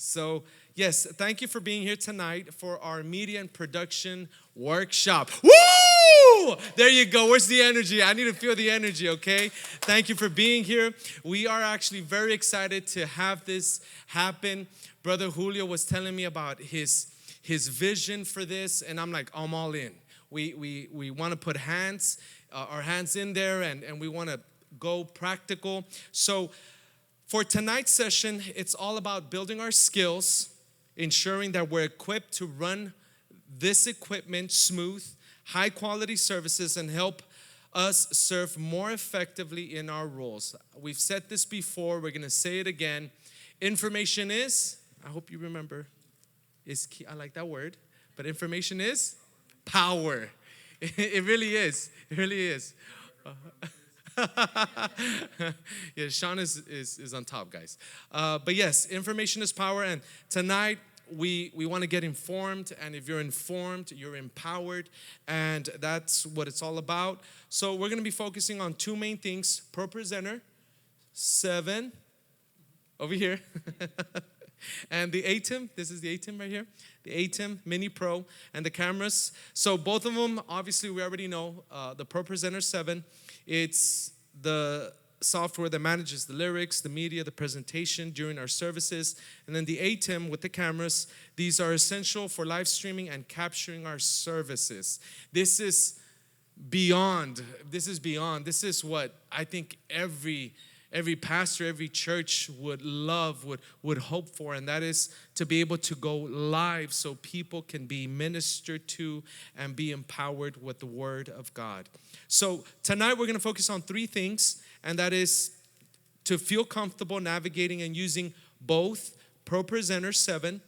So, yes, thank you for being here tonight for our media and production workshop. Woo! There you go. Where's the energy? I need to feel the energy, okay? Thank you for being here. We are actually very excited to have this happen. Brother Julio was telling me about his vision for this, and I'm like, I'm all in. We want to put our hands in there, and we want to go practical. So, for tonight's session, it's all about building our skills, ensuring that we're equipped to run this equipment smooth, high quality services, and help us serve more effectively in our roles. We've said this before, we're going to say it again. Information is, I hope you remember, is key. I like that word, but information is power. It really is. It really is. Yeah, Sean is on top, guys. But yes, information is power, and tonight we want to get informed, and if you're informed, you're empowered, and that's what it's all about. So we're going to be focusing on two main things: ProPresenter 7 over here, and the ATEM. This is the ATEM right here, the ATEM Mini Pro, and the cameras. So both of them, obviously, we already know. The ProPresenter 7. It's the software that manages the lyrics, the media, the presentation during our services. And then the ATEM with the cameras. These are essential for live streaming and capturing our services. This is beyond. This is what I think every pastor, every church would love, would hope for, and that is to be able to go live so people can be ministered to and be empowered with the Word of God. So tonight we're going to focus on three things, and that is to feel comfortable navigating and using both ProPresenter 7,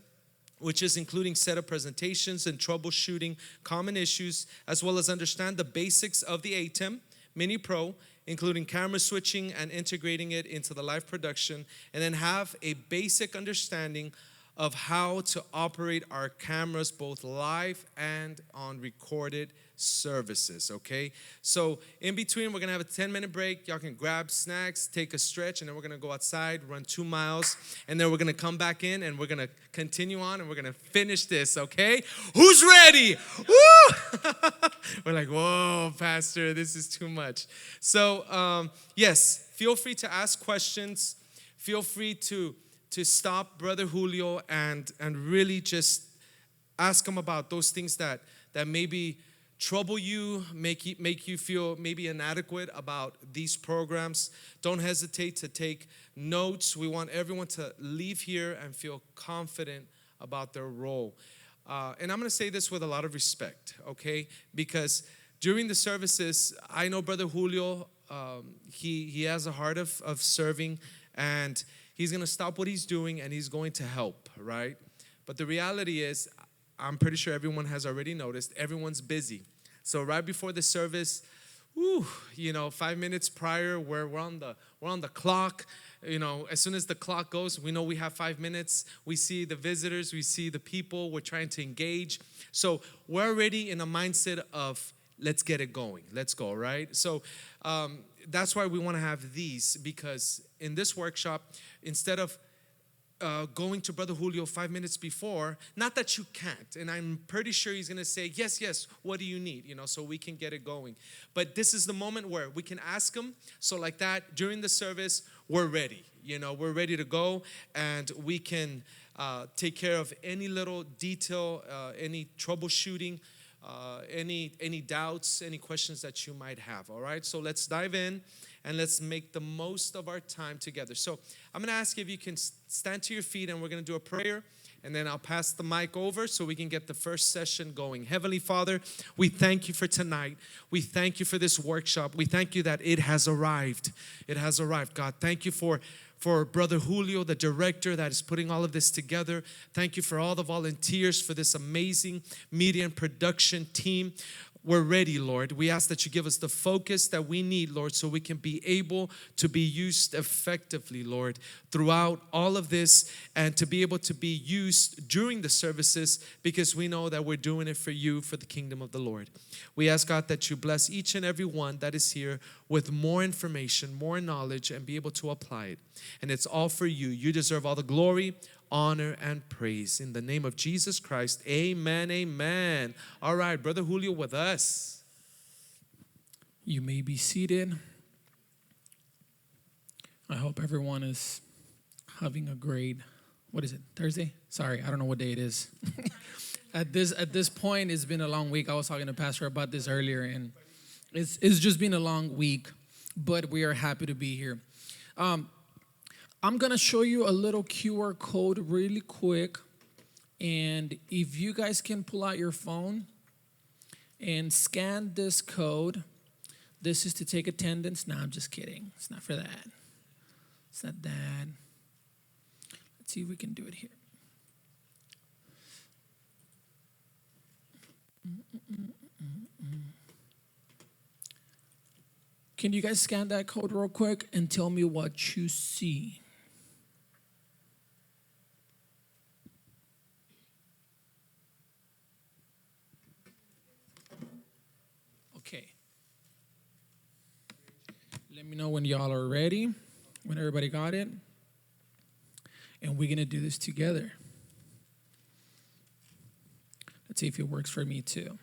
which is including setup presentations and troubleshooting common issues, as well as understand the basics of the ATEM Mini Pro, including camera switching and integrating it into the live production, and then have a basic understanding of how to operate our cameras both live and on recorded services, okay? So in between, we're gonna have a 10-minute break. Y'all can grab snacks, take a stretch, and then we're gonna go outside, run 2 miles, and then we're gonna come back in and we're gonna continue on and we're gonna finish this, okay? Who's ready? Woo! We're like, whoa, Pastor, this is too much. So, yes, feel free to ask questions. Feel free to stop Brother Julio and really just ask him about those things that maybe trouble you, make you feel maybe inadequate about these programs. Don't hesitate to take notes. We want everyone to leave here and feel confident about their role. And I'm going to say this with a lot of respect, okay? Because during the services, I know Brother Julio, he has a heart of serving, and he's going to stop what he's doing and he's going to help, right? But the reality is, I'm pretty sure everyone has already noticed, everyone's busy. So right before the service, 5 minutes prior, we're on the clock. As soon as the clock goes, we know we have 5 minutes. We see the visitors, we see the people, we're trying to engage. So we're already in a mindset of let's get it going. Let's go, right? So that's why we want to have these, because in this workshop, instead of going to Brother Julio 5 minutes before, not that you can't, and I'm pretty sure he's going to say, yes, what do you need, so we can get it going. But this is the moment where we can ask him, so like that, during the service, we're ready, we're ready to go, and we can take care of any little detail, any troubleshooting, any doubts, any questions that you might have, all right? So let's dive in and let's make the most of our time together. So I'm going to ask if you can stand to your feet, and we're going to do a prayer, and then I'll pass the mic over so we can get the first session going. Heavenly Father, we thank you for tonight. We thank you for this workshop. We thank you that it has arrived. It has arrived, God. Thank you for Brother Julio, the director that is putting all of this together. Thank you for all the volunteers for this amazing media and production team. We're ready, Lord. We ask that you give us the focus that we need, Lord, so we can be able to be used effectively, Lord, throughout all of this, and to be able to be used during the services, because we know that we're doing it for you, for the kingdom of the Lord. We ask, God, that you bless each and every one that is here with more information, more knowledge, and be able to apply it. And it's all for you. You deserve all the glory, honor, and praise. In the name of Jesus Christ, amen, amen. All right, Brother Julio with us. You may be seated. I hope everyone is having a great, what is it, Thursday? Sorry, I don't know what day it is. At this point, it's been a long week. I was talking to Pastor about this earlier, and it's just been a long week, but we are happy to be here. I'm going to show you a little QR code really quick, and if you guys can pull out your phone and scan this code, this is to take attendance. No, I'm just kidding. It's not for that. It's not that. Let's see if we can do it here. Can you guys scan that code real quick and tell me what you see? Okay. Let me know when y'all are ready, when everybody got it. And we're going to do this together. Let's see if it works for me too.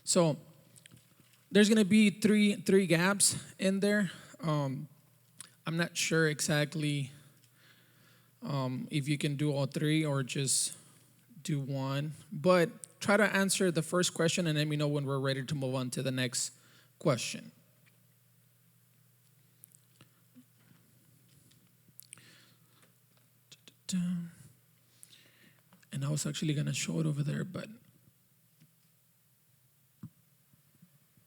So there's going to be three gaps in there. I'm not sure exactly if you can do all three or just do one. But try to answer the first question and let me know when we're ready to move on to the next question. And I was actually going to show it over there, but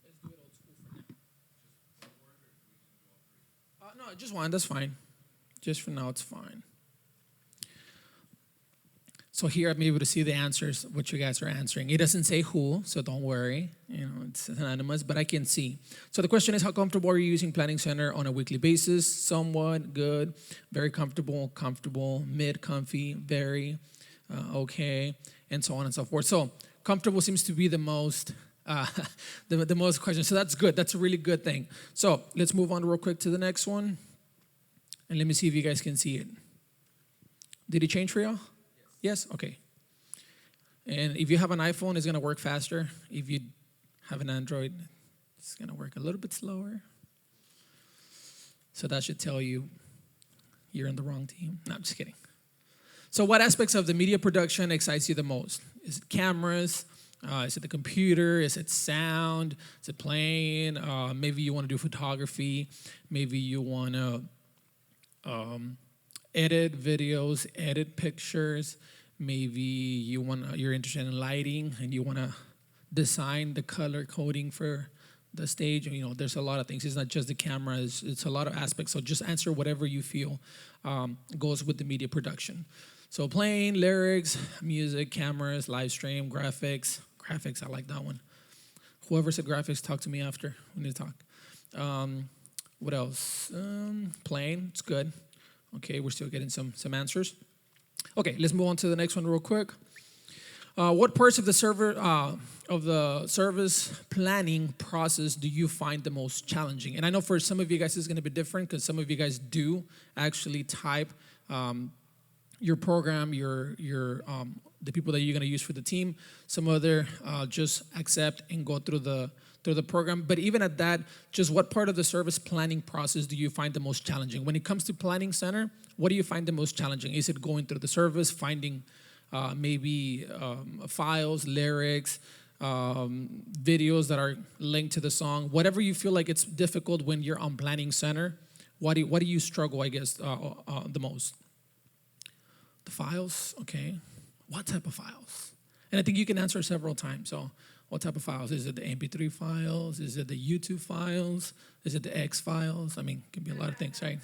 let's do it old school for now. No, just one, that's fine. Just for now, it's fine. So here I'm able to see the answers, what you guys are answering. It doesn't say who, so don't worry. It's anonymous, but I can see. So the question is, how comfortable are you using Planning Center on a weekly basis? Somewhat, good, very comfortable, mid, comfy, very, okay, and so on and so forth. So comfortable seems to be the most the most questions. So that's good. That's a really good thing. So let's move on real quick to the next one. And let me see if you guys can see it. Did it change for y'all? Yes? Okay. And if you have an iPhone, it's going to work faster. If you have an Android, it's going to work a little bit slower. So that should tell you you're in the wrong team. No, I'm just kidding. So what aspects of the media production excites you the most? Is it cameras? Is it the computer? Is it sound? Is it playing? Maybe you want to do photography. Maybe you want to edit videos, edit pictures. Maybe you're interested in lighting and you want to design the color coding for the stage. There's a lot of things. It's not just the camera. It's a lot of aspects. So just answer whatever you feel goes with the media production. So playing, lyrics, music, cameras, live stream, graphics. Graphics, I like that one. Whoever said graphics, talk to me after. We need to talk. What else? Playing, it's good. Okay, we're still getting some answers. Okay, let's move on to the next one real quick. What parts of the service planning process do you find the most challenging? And I know for some of you guys it's going to be different because some of you guys do actually type your program, the people that you're going to use for the team. Some other just accept and go through the program. But even at that, just what part of the service planning process do you find the most challenging? When it comes to Planning Center, what do you find the most challenging? Is it going through the service, finding maybe files, lyrics, videos that are linked to the song? Whatever you feel like it's difficult when you're on Planning Center, what do you struggle, I guess, the most? The files, okay. What type of files? And I think you can answer several times. So what type of files? Is it the MP3 files? Is it the YouTube files? Is it the X files? I mean, it can be a lot of things, right?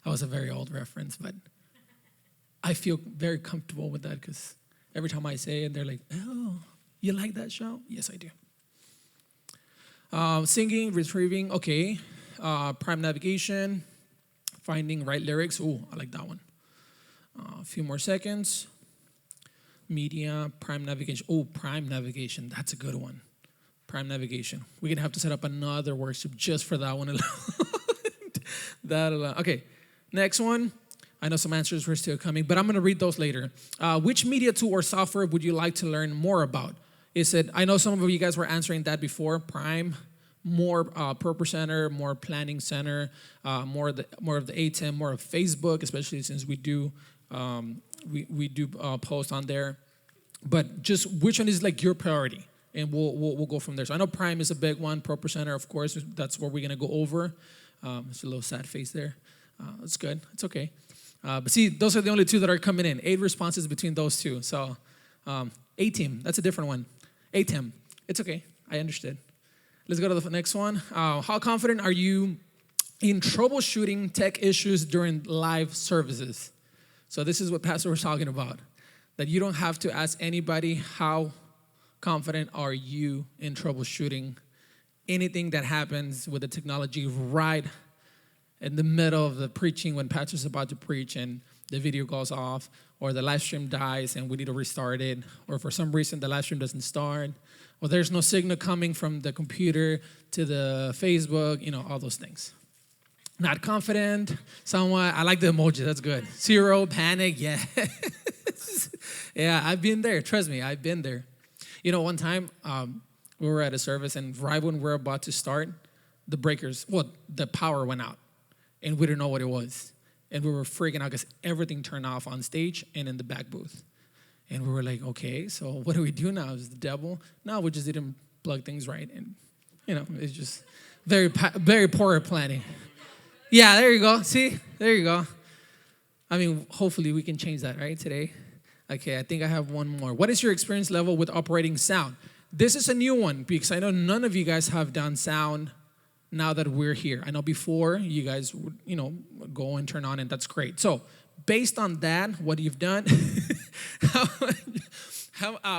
That was a very old reference, but I feel very comfortable with that because every time I say it, they're like, oh, you like that show? Yes, I do. Singing, retrieving, okay. Prime navigation, finding right lyrics. Ooh, I like that one. A few more seconds. Media, prime navigation. Oh, prime navigation. That's a good one. Prime navigation. We're going to have to set up another workshop just for that one alone. That alone. Okay, next one. I know some answers were still coming, but I'm going to read those later. Which media tool or software would you like to learn more about? Is it, I know some of you guys were answering that before, Prime, more ProPresenter, more Planning Center, more of the ATEM, more of Facebook, especially since we do post on there. But just which one is like your priority? And we'll go from there. So I know Prime is a big one. ProPresenter, of course, that's what we're going to go over. It's a little sad face there. It's good. It's okay. But see, those are the only two that are coming in. 8 responses between those two. So ATEM, that's a different one. ATEM, it's okay. I understood. Let's go to the next one. How confident are you in troubleshooting tech issues during live services? So this is what Pastor was talking about, that you don't have to ask anybody how confident are you in troubleshooting anything that happens with the technology right in the middle of the preaching when pastor's about to preach and the video goes off, or the live stream dies and we need to restart it, or for some reason the live stream doesn't start, or there's no signal coming from the computer to the Facebook, all those things. Not confident, somewhat. I like the emoji, that's good. 0, panic, yeah. Yeah, I've been there. Trust me, I've been there. One time we were at a service, and right when we were about to start, the power went out, and we didn't know what it was. And we were freaking out because everything turned off on stage and in the back booth. And we were like, okay, so what do we do now? Is the devil? No, we just didn't plug things right. And, it's just very, very poor planning. Yeah, there you go. See? There you go. I mean, hopefully we can change that, right, today? Okay, I think I have one more. What is your experience level with operating sound? This is a new one because I know none of you guys have done sound now that we're here. I know before you guys would, go and turn on, and that's great. So based on that, what you've done,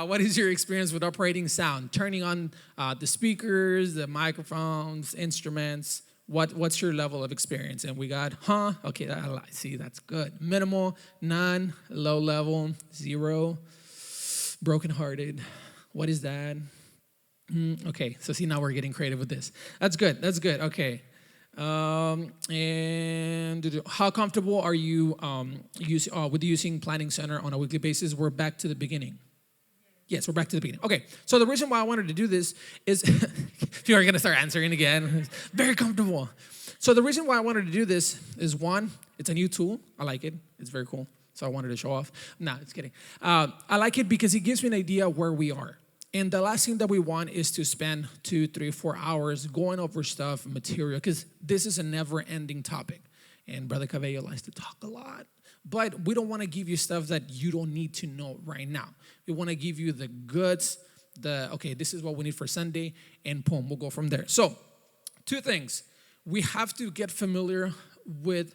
what is your experience with operating sound? Turning on the speakers, the microphones, instruments. What's your level of experience? And we got, okay, see, that's good. Minimal, none, low level, 0, brokenhearted. What is that? Okay, so see, now we're getting creative with this. That's good, okay. And how comfortable are you with using Planning Center on a weekly basis? We're back to the beginning. Yes, we're back to the beginning. Okay, so the reason why I wanted to do this is, you are going to start answering again. Very comfortable. So the reason why I wanted to do this is, one, it's a new tool. I like it. It's very cool. So I wanted to show off. No, it's kidding. I like it because it gives me an idea where we are. And the last thing that we want is to spend 2, 3, 4 hours going over stuff, material, because this is a never-ending topic. And Brother Cabello likes to talk a lot. But we don't want to give you stuff that you don't need to know right now. We want to give you the goods, this is what we need for Sunday, and boom, we'll go from there. So, 2 things. We have to get familiar with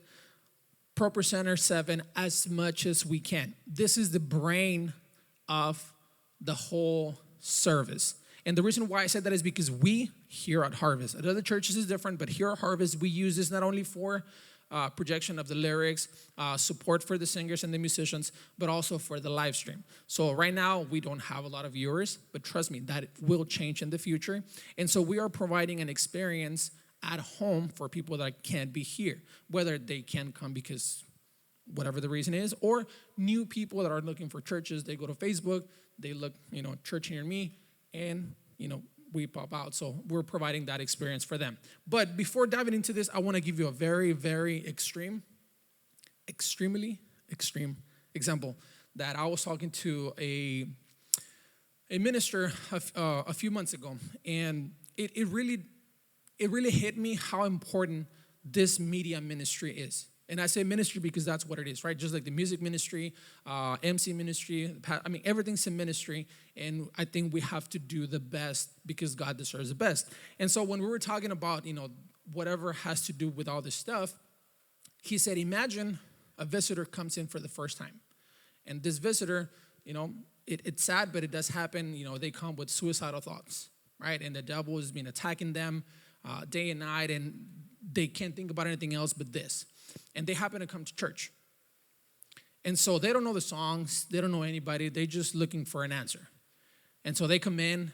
ProPresenter 7 as much as we can. This is the brain of the whole service. And the reason why I said that is because we here at Harvest, at other churches is different, but here at Harvest, we use this not only for projection of the lyrics, support for the singers and the musicians, but also for the live stream. So right now, we don't have a lot of viewers, but trust me, that will change in the future. And so we are providing an experience at home for people that can't be here, whether they can come because whatever the reason is, or new people that are looking for churches, they go to Facebook, they look, church near me, and, we pop out. So we're providing that experience for them. But before diving into this, I want to give you a very, very extremely extreme example that I was talking to a minister a few months ago, and it really hit me how important this media ministry is. And I say ministry because that's what it is, right? Just like the music ministry, MC ministry, everything's a ministry. And I think we have to do the best because God deserves the best. And so when we were talking about, whatever has to do with all this stuff, he said, imagine a visitor comes in for the first time. And this visitor, it's sad, but it does happen. They come with suicidal thoughts, right? And the devil has been attacking them day and night, and they can't think about anything else but this. And they happen to come to church. And so they don't know the songs. They don't know anybody. They're just looking for an answer. And so they come in,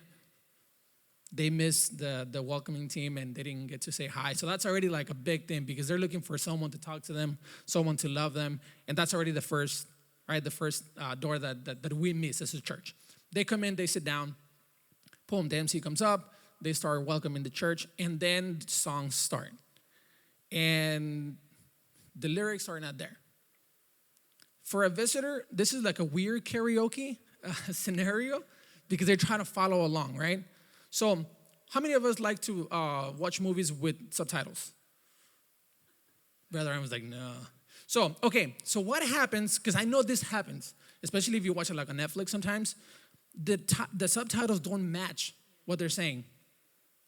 they missed the welcoming team and they didn't get to say hi. So that's already like a big thing because they're looking for someone to talk to them, someone to love them, and that's already the first, right? The first door that we miss as a church. They come in, they sit down, boom, the MC comes up, they start welcoming the church, and then songs start. And the lyrics are not there. For a visitor, this is like a weird karaoke scenario because they're trying to follow along, right? So how many of us like to watch movies with subtitles? Brother Aaron was like, no. So, okay, so what happens, because I know this happens, especially if you watch it like on Netflix sometimes, the subtitles don't match what they're saying.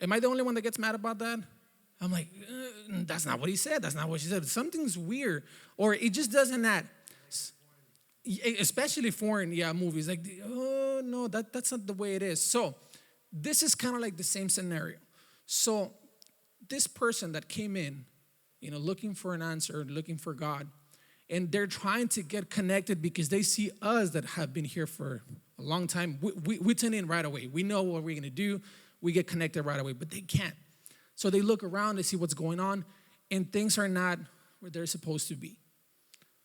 Am I the only one that gets mad about that? I'm like, that's not what he said. That's not what she said. Something's weird. Or it just doesn't add. Especially foreign, movies. Like, oh, no, that's not the way it is. So this is kind of like the same scenario. So this person that came in, looking for an answer, looking for God, and they're trying to get connected because they see us that have been here for a long time. We tune in right away. We know what we're going to do. We get connected right away, but they can't. So they look around, they see what's going on, and things are not where they're supposed to be.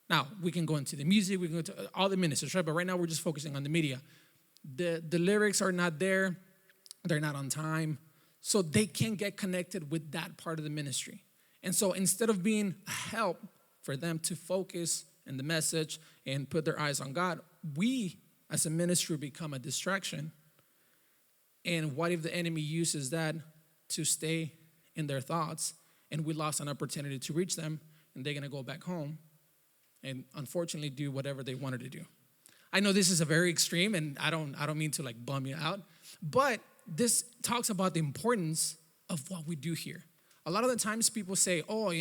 Now, we can go into the music, we can go to all the ministers, right? But right now we're just focusing on the media. The lyrics are not there. They're not on time. So they can't get connected with that part of the ministry. And so instead of being a help for them to focus in the message and put their eyes on God, we as a ministry become a distraction. And what if the enemy uses that to stay in their thoughts and we lost an opportunity to reach them and they're going to go back home and unfortunately do whatever they wanted to do. I know this is a very extreme and I don't mean to like bum you out, but this talks about the importance of what we do here. A lot of the times people say, oh,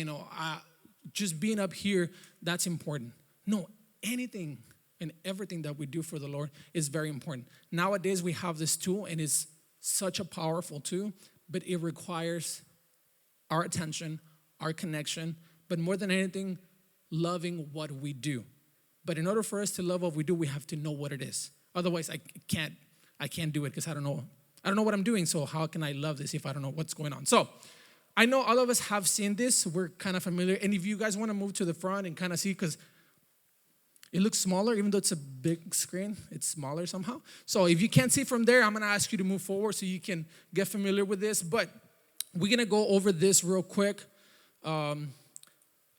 just being up here, that's important. No, anything and everything that we do for the Lord is very important. Nowadays we have this tool and it's such a powerful tool, but it requires our attention, our connection, but more than anything, loving what we do. But in order for us to love what we do, we have to know what it is. Otherwise, I can't do it because I don't know what I'm doing. So how can I love this if I don't know what's going on? So I know all of us have seen this. We're kind of familiar. And if you guys want to move to the front and kind of see, because it looks smaller, even though it's a big screen, it's smaller somehow. So if you can't see from there, I'm going to ask you to move forward so you can get familiar with this. But we're going to go over this real quick.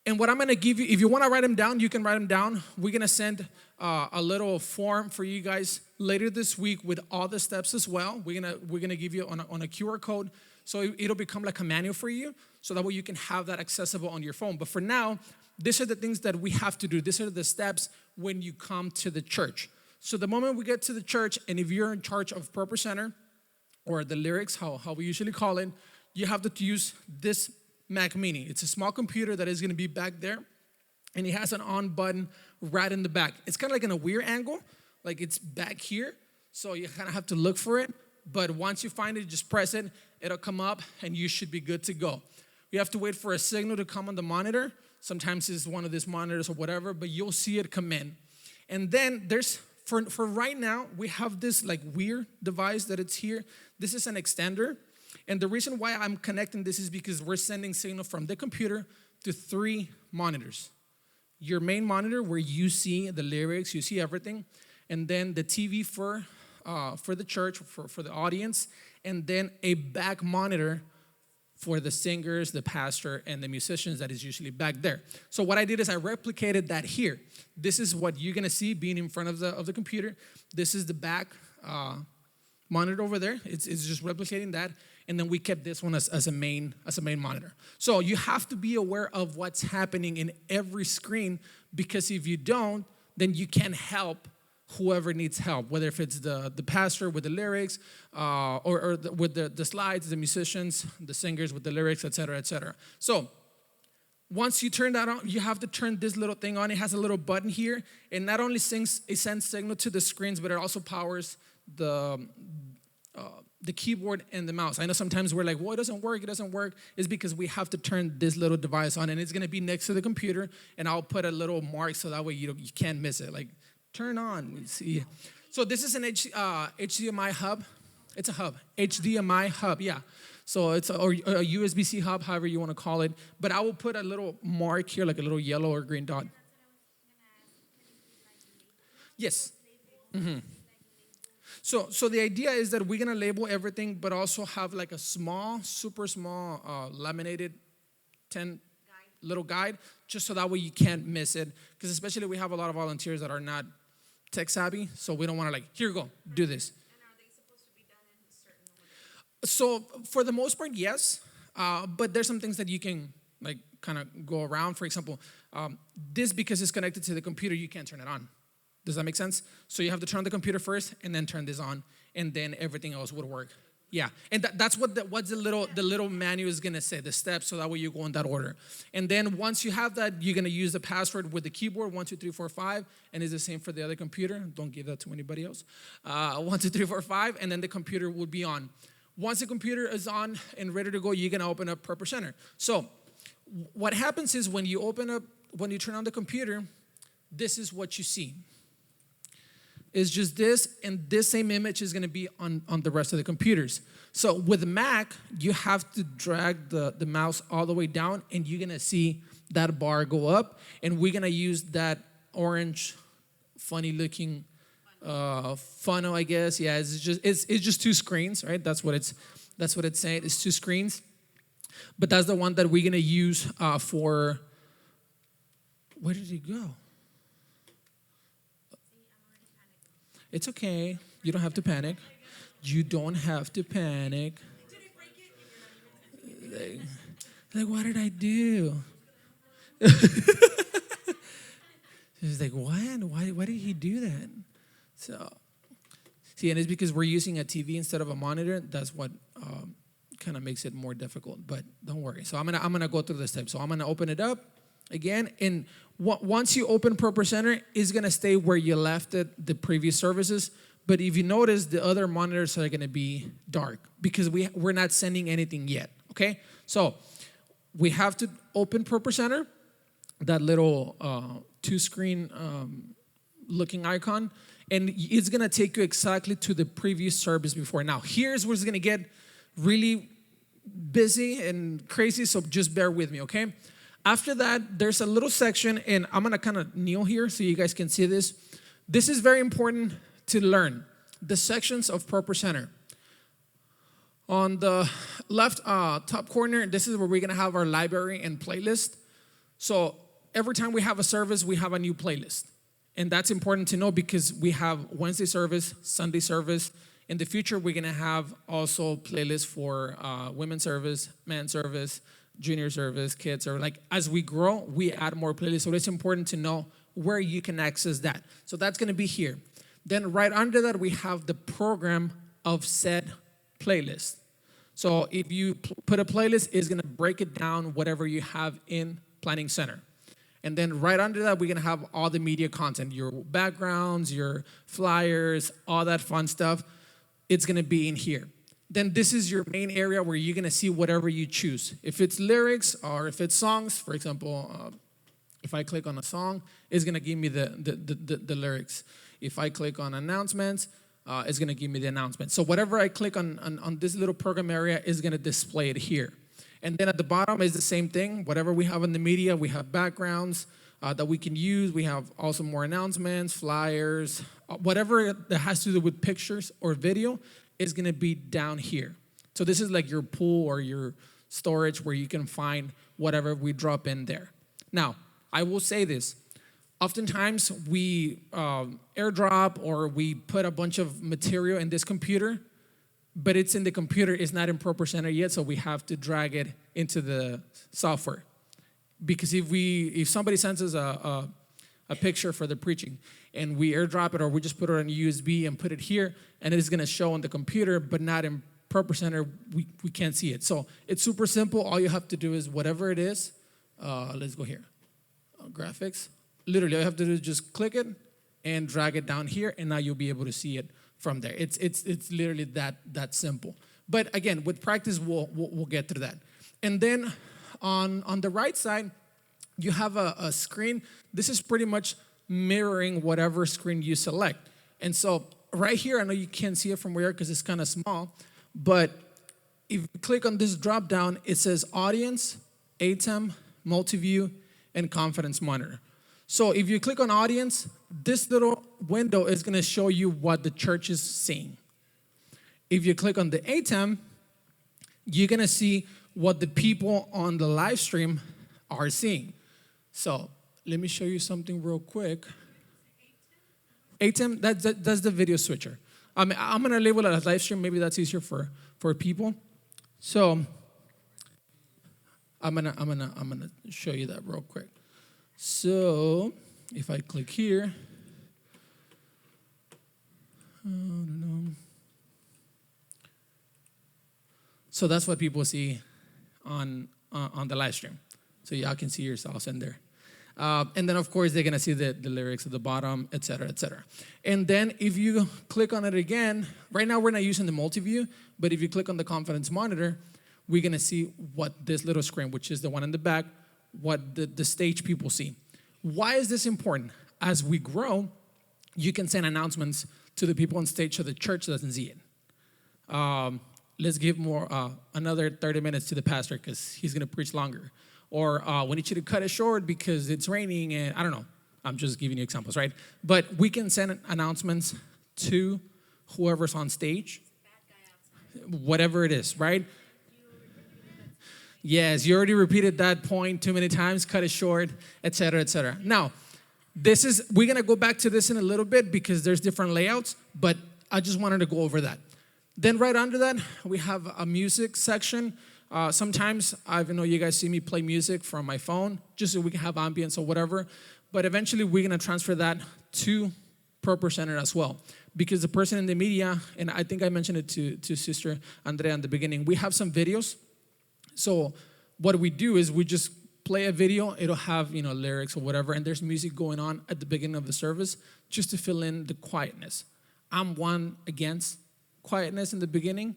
And what I'm going to give you, if you want to write them down, you can write them down. We're going to send a little form for you guys later this week with all the steps as well. We're gonna give you on a QR code, so it'll become like a manual for you, so that way you can have that accessible on your phone. But for now, these are the things that we have to do. These are the steps when you come to the church. So the moment we get to the church, and if you're in charge of ProPresenter or the lyrics, how we usually call it, you have to use this Mac Mini. It's a small computer that is going to be back there, and it has an on button right in the back. It's kind of like in a weird angle, like it's back here, so you kind of have to look for it. But once you find it, just press it. It'll come up, and you should be good to go. You have to wait for a signal to come on the monitor. Sometimes it's one of these monitors or whatever, but you'll see it come in. And then there's, for right now, we have this like weird device that it's here. This is an extender. And the reason why I'm connecting this is because we're sending signal from the computer to 3 monitors. Your main monitor where you see the lyrics, you see everything. And then the TV for the church, for the audience. And then a back monitor for the singers, the pastor, and the musicians that is usually back there. So what I did is I replicated that here. This is what you're gonna see being in front of the computer. This is the back monitor over there. It's just replicating that. And then we kept this one as a main monitor. So you have to be aware of what's happening in every screen, because if you don't, then you can't help whoever needs help, whether if it's the pastor with the lyrics, with the slides, the musicians, the singers with the lyrics, et cetera, et cetera. So once you turn that on, you have to turn this little thing on. It has a little button here, and not only it sends signal to the screens, but it also powers the keyboard and the mouse. I know sometimes we're like, well, it doesn't work. It's because we have to turn this little device on, and it's gonna be next to the computer, and I'll put a little mark so that way you can't miss it. Like, turn on, see. So this is an HDMI hub. It's a hub, HDMI hub, yeah. So it's or a USB-C hub, however you want to call it. But I will put a little mark here, like a little yellow or green dot. Yes. So the idea is that we're gonna label everything, but also have like a small, super small, laminated 10 little guide, just so that way you can't miss it. Because especially we have a lot of volunteers that are not tech savvy, so we don't want to like, here you go, do this. And are they supposed to be done in a certain order? So for the most part, yes, but there's some things that you can like kind of go around. For example, this, because it's connected to the computer, you can't turn it on. Does that make sense? So you have to turn on the computer first and then turn this on, and then everything else would work. Yeah, and that's what the little manual is gonna say, the steps, so that way you go in that order. And then once you have that, you're gonna use the password with the keyboard 1 2 3 4 5, and it's the same for the other computer. Don't give that to anybody else. 1 2 3 4 5, and then the computer will be on. Once the computer is on and ready to go, you're gonna open up ProPresenter. So what happens is when you turn on the computer, this is what you see. It's just this, and this same image is gonna be on the rest of the computers. So with Mac, you have to drag the mouse all the way down, and you're gonna see that bar go up, and we're gonna use that orange, funny looking funnel, I guess. Yeah, it's just two screens, right? That's what it's saying. It's two screens. But that's the one that we're gonna use for, where did it go? It's okay. You don't have to panic. You don't have to panic. Like, what did I do? She's like, what? Why did he do that? So, see, and it's because we're using a TV instead of a monitor. That's what kind of makes it more difficult. But don't worry. So I'm gonna go through the steps. So I'm gonna open it up again, and once you open ProPresenter, it's gonna stay where you left it, the previous services. But if you notice, the other monitors are gonna be dark because we're not sending anything yet. Okay, so we have to open ProPresenter, that little two-screen looking icon, and it's gonna take you exactly to the previous service before. Now, here's where it's gonna get really busy and crazy, so just bear with me, okay? After that, there's a little section, and I'm gonna kind of kneel here so you guys can see this. This is very important to learn. The sections of ProPresenter. On the left top corner, this is where we're gonna have our library and playlist. So every time we have a service, we have a new playlist. And that's important to know because we have Wednesday service, Sunday service. In the future, we're gonna have also playlists for women's service, men's service, junior service, kids, or like as we grow, we add more playlists. So it's important to know where you can access that. So that's gonna be here. Then right under that, we have the program of said playlist. So if you put a playlist, it's gonna break it down whatever you have in Planning Center. And then right under that, we're gonna have all the media content, your backgrounds, your flyers, all that fun stuff. It's gonna be in here. Then this is your main area where you're gonna see whatever you choose. If it's lyrics or if it's songs, for example, if I click on a song, it's gonna give me the lyrics. If I click on announcements, it's gonna give me the announcements. So whatever I click on this little program area is gonna display it here. And then at the bottom is the same thing. Whatever we have in the media, we have backgrounds that we can use. We have also more announcements, flyers, whatever that has to do with pictures or video is gonna be down here. So this is like your pool or your storage where you can find whatever we drop in there. Now, I will say this. Oftentimes we airdrop or we put a bunch of material in this computer, but it's in the computer, it's not in ProPresenter yet, so we have to drag it into the software. Because if somebody sends us a picture for the preaching and we airdrop it or we just put it on USB and put it here and it is gonna show on the computer but not in ProPresenter, we can't see it. So it's super simple. All you have to do is whatever it is, let's go here, graphics. Literally all you have to do is just click it and drag it down here and now you'll be able to see it from there. It's literally that simple. But again, with practice, we'll get through that. And then on the right side, you have a screen. This is pretty much mirroring whatever screen you select. And so right here, I know you can't see it from where because it's kind of small, but if you click on this drop down, it says audience, ATEM, multi-view, and confidence monitor. So if you click on audience, this little window is going to show you what the church is seeing. If you click on the ATEM, you're going to see what the people on the live stream are seeing. So let me show you something real quick. ATEM, that's the video switcher. I'm going to label it as live stream. Maybe that's easier for people. So I'm gonna show you that real quick. So if I click here, so that's what people see on the live stream. So y'all can see yourselves in there. And then, of course, they're going to see the lyrics at the bottom, et cetera, et cetera. And then if you click on it again, right now we're not using the multi-view, but if you click on the confidence monitor, we're going to see what this little screen, which is the one in the back, what the stage people see. Why is this important? As we grow, you can send announcements to the people on stage so the church doesn't see it. Let's give another 30 minutes to the pastor because he's going to preach longer. Or we need you to cut it short because it's raining and I don't know. I'm just giving you examples, right? But we can send announcements to whoever's on stage, whatever it is, right? Yes, you already repeated that point too many times, cut it short, et cetera, et cetera. Now, we're going to go back to this in a little bit because there's different layouts, but I just wanted to go over that. Then right under that, we have a music section. Sometimes, I know you guys see me play music from my phone, just so we can have ambience or whatever. But eventually, we're going to transfer that to ProPresenter as well. Because the person in the media, and I think I mentioned it to Sister Andrea in the beginning, we have some videos. So what we do is we just play a video. It'll have, lyrics or whatever, and there's music going on at the beginning of the service just to fill in the quietness. I'm one against quietness in the beginning.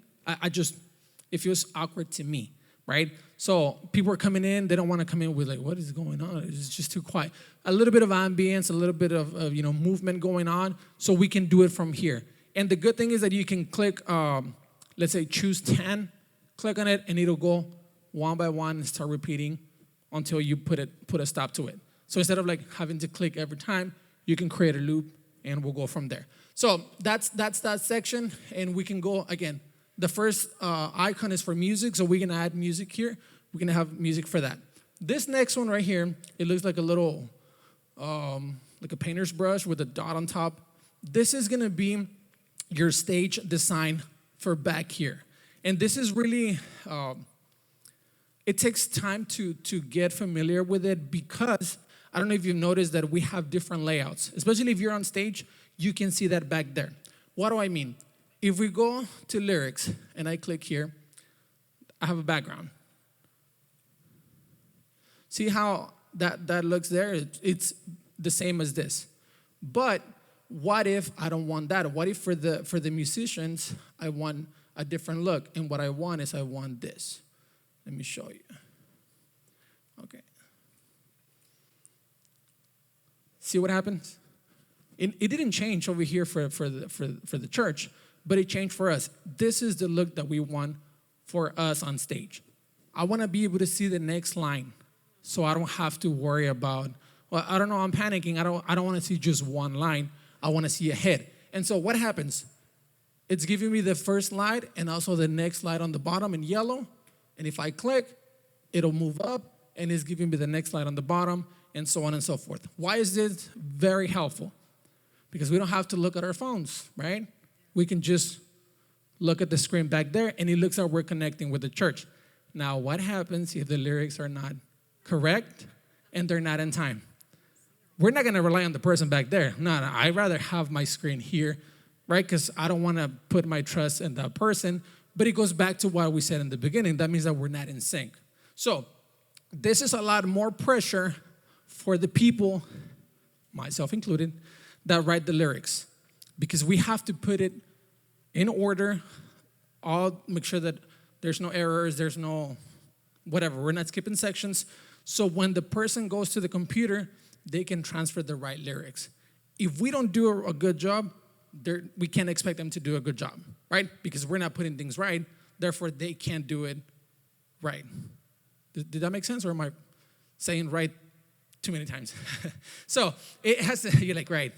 It feels awkward to me, right? So people are coming in, they don't want to come in with like, what is going on? It's just too quiet. A little bit of ambience, a little bit of movement going on, so we can do it from here. And the good thing is that you can click, let's say choose 10, click on it, and it'll go one by one and start repeating until you put a stop to it. So instead of like having to click every time, you can create a loop and we'll go from there. So that's that section, and we can go again. The first icon is for music, so we're going to add music here. We're going to have music for that. This next one right here, it looks like a little, like a painter's brush with a dot on top. This is going to be your stage design for back here. And this is really, it takes time to get familiar with it because I don't know if you've noticed that we have different layouts. Especially if you're on stage, you can see that back there. What do I mean? If we go to lyrics and I click here, I have a background. See how that looks there? It's the same as this. But what if I don't want that? What if for the musicians, I want a different look? And what I want is I want this. Let me show you. Okay. See what happens? It didn't change over here for the church, but it changed for us. This is the look that we want for us on stage. I want to be able to see the next line, so I don't have to worry about, well, I don't know, I'm panicking. I don't want to see just one line. I want to see ahead. And so what happens? It's giving me the first slide and also the next slide on the bottom in yellow. And if I click, it'll move up, and it's giving me the next slide on the bottom, and so on and so forth. Why is this very helpful? Because we don't have to look at our phones, right? We can just look at the screen back there, and it looks like we're connecting with the church. Now, what happens if the lyrics are not correct and they're not in time? We're not going to rely on the person back there. No, I'd rather have my screen here, right? Because I don't want to put my trust in that person. But it goes back to what we said in the beginning. That means that we're not in sync. So this is a lot more pressure for the people, myself included, that write the lyrics. Because we have to put it in order, make sure that there's no errors, there's no whatever. We're not skipping sections. So when the person goes to the computer, they can transfer the right lyrics. If we don't do a good job, we can't expect them to do a good job, right? Because we're not putting things right, therefore they can't do it right. Did that make sense, or am I saying right too many times? So it has to, you're like, right.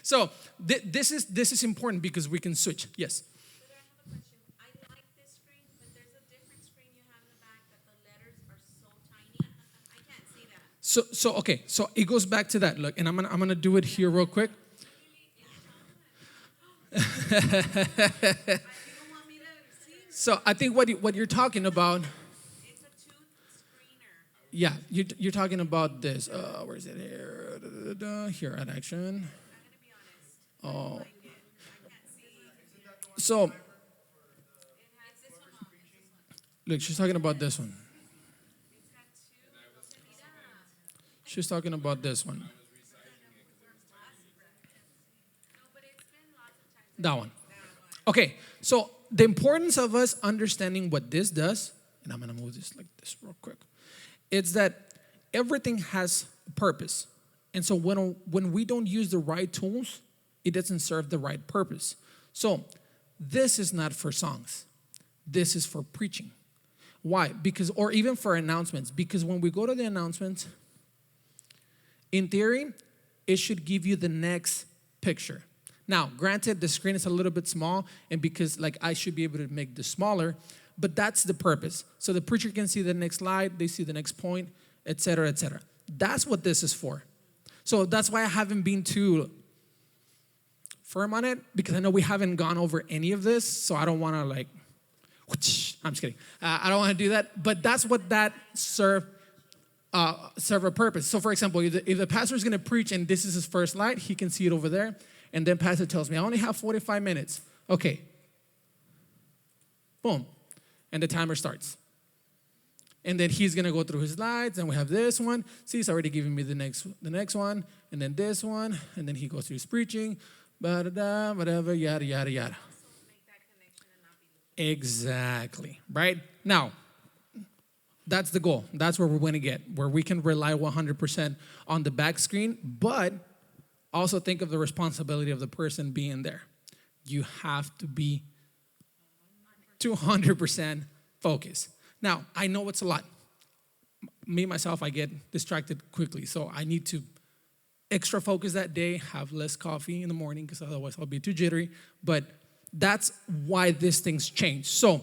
So this is important because we can switch. Yes? But I have a question. I like this screen, but there's a different screen you have in the back that the letters are so tiny. I can't see that. So okay, so it goes back to that. Look, and I'm gonna do it here real quick. You don't want me to see it? So I think what you're talking about, It's a two-screener. yeah, you're talking about this. Where is it here? Here at action. I'm gonna be honest. Oh, I like it. I can't see. so It has this one off. This one. look, she's talking about this one. It's got two. Yeah. She's talking about this one. No, but it's been lots of times. That one. Okay, so the importance of us understanding what this does, and I'm gonna move this like this real quick, it's that everything has a purpose. And so when we don't use the right tools, it doesn't serve the right purpose. So this is not for songs. This is for preaching. Why? Because, or even for announcements, because when we go to the announcements, in theory, it should give you the next picture. Now, granted, the screen is a little bit small, and because like I should be able to make this smaller, but that's the purpose. So the preacher can see the next slide, they see the next point, etc., etc. That's what this is for. So that's why I haven't been too firm on it, because I know we haven't gone over any of this, so I don't want to like, I'm just kidding. I don't want to do that, but that's what that serve a purpose. So for example, if the pastor is going to preach and this is his first slide, he can see it over there, and then pastor tells me, I only have 45 minutes. Okay. Boom. And the timer starts. And then he's going to go through his slides, and we have this one. See, he's already giving me the next one, and then this one, and then he goes through his preaching, whatever, yada, yada, yada. Make that connection and not be Exactly, right? Now, that's the goal. That's where we're going to get, where we can rely 100% on the back screen, but also think of the responsibility of the person being there. You have to be 200% focused. Now, I know it's a lot. Me, myself, I get distracted quickly, so I need to extra focus that day, have less coffee in the morning, because otherwise I'll be too jittery. But that's why these things change. So,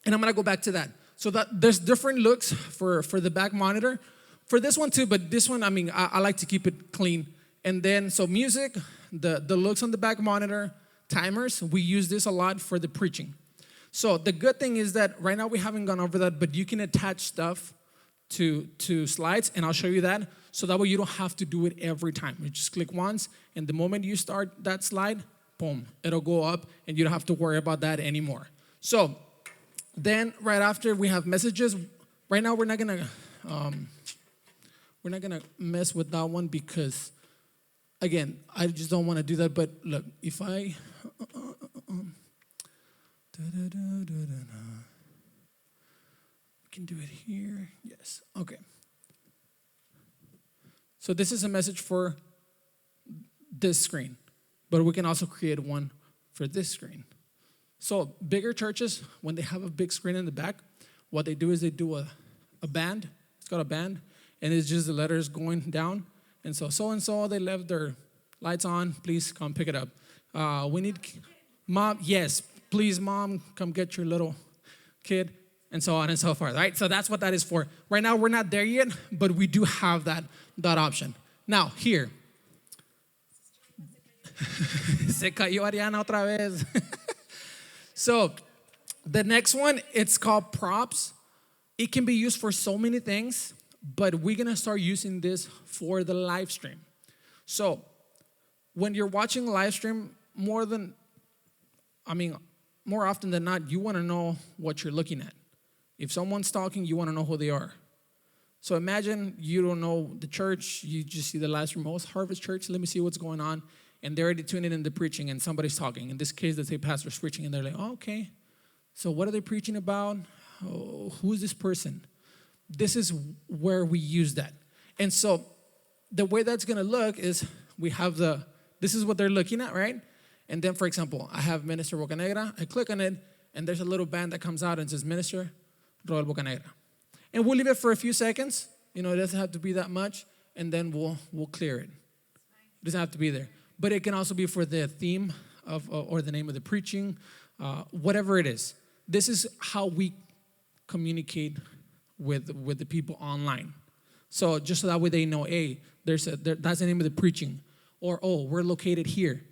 and I'm going to go back to that. So that there's different looks for the back monitor. For this one too, but this one, I mean, I like to keep it clean. And then, so music, the looks on the back monitor, timers, we use this a lot for the preaching. So the good thing is that right now we haven't gone over that, but you can attach stuff to slides, and I'll show you that. So that way you don't have to do it every time. You just click once, and the moment you start that slide, boom, it'll go up, and you don't have to worry about that anymore. So then right after we have messages. Right now we're not gonna mess with that one because, again, I just don't want to do that. But look, if I we can do it here. Yes. Okay. So this is a message for this screen, but we can also create one for this screen. So bigger churches, when they have a big screen in the back, what they do is they do a band. It's got a band, and it's just the letters going down. And so, they left their lights on. Please come pick it up. We need, mom, yes, please, mom, come get your little kid, and so on and so forth, right? So that's what that is for. Right now, we're not there yet, but we do have that option. Now, here. Se cayó Ariana otra vez. So, the next one, it's called props. It can be used for so many things, but we're going to start using this for the live stream. So, when you're watching a live stream, more often than not, you want to know what you're looking at. If someone's talking, you want to know who they are. So imagine you don't know the church, you just see the live stream, it's Harvest Church, let me see what's going on. And they're already tuning in the preaching, and somebody's talking. In this case, they say pastor's preaching, and they're like, oh, okay. So what are they preaching about? Oh, who is this person? This is where we use that. And so the way that's going to look is we have the this is what they're looking at, right? And then, for example, I have Minister Bocanegra. I click on it, and there's a little band that comes out and says, Minister Roel Bocanegra. And we'll leave it for a few seconds. It doesn't have to be that much, and then we'll clear it. It doesn't have to be there. But it can also be for the theme of or the name of the preaching, whatever it is. This is how we communicate with the people online. So just so that way they know, hey, that's the name of the preaching. Or, oh, we're located here.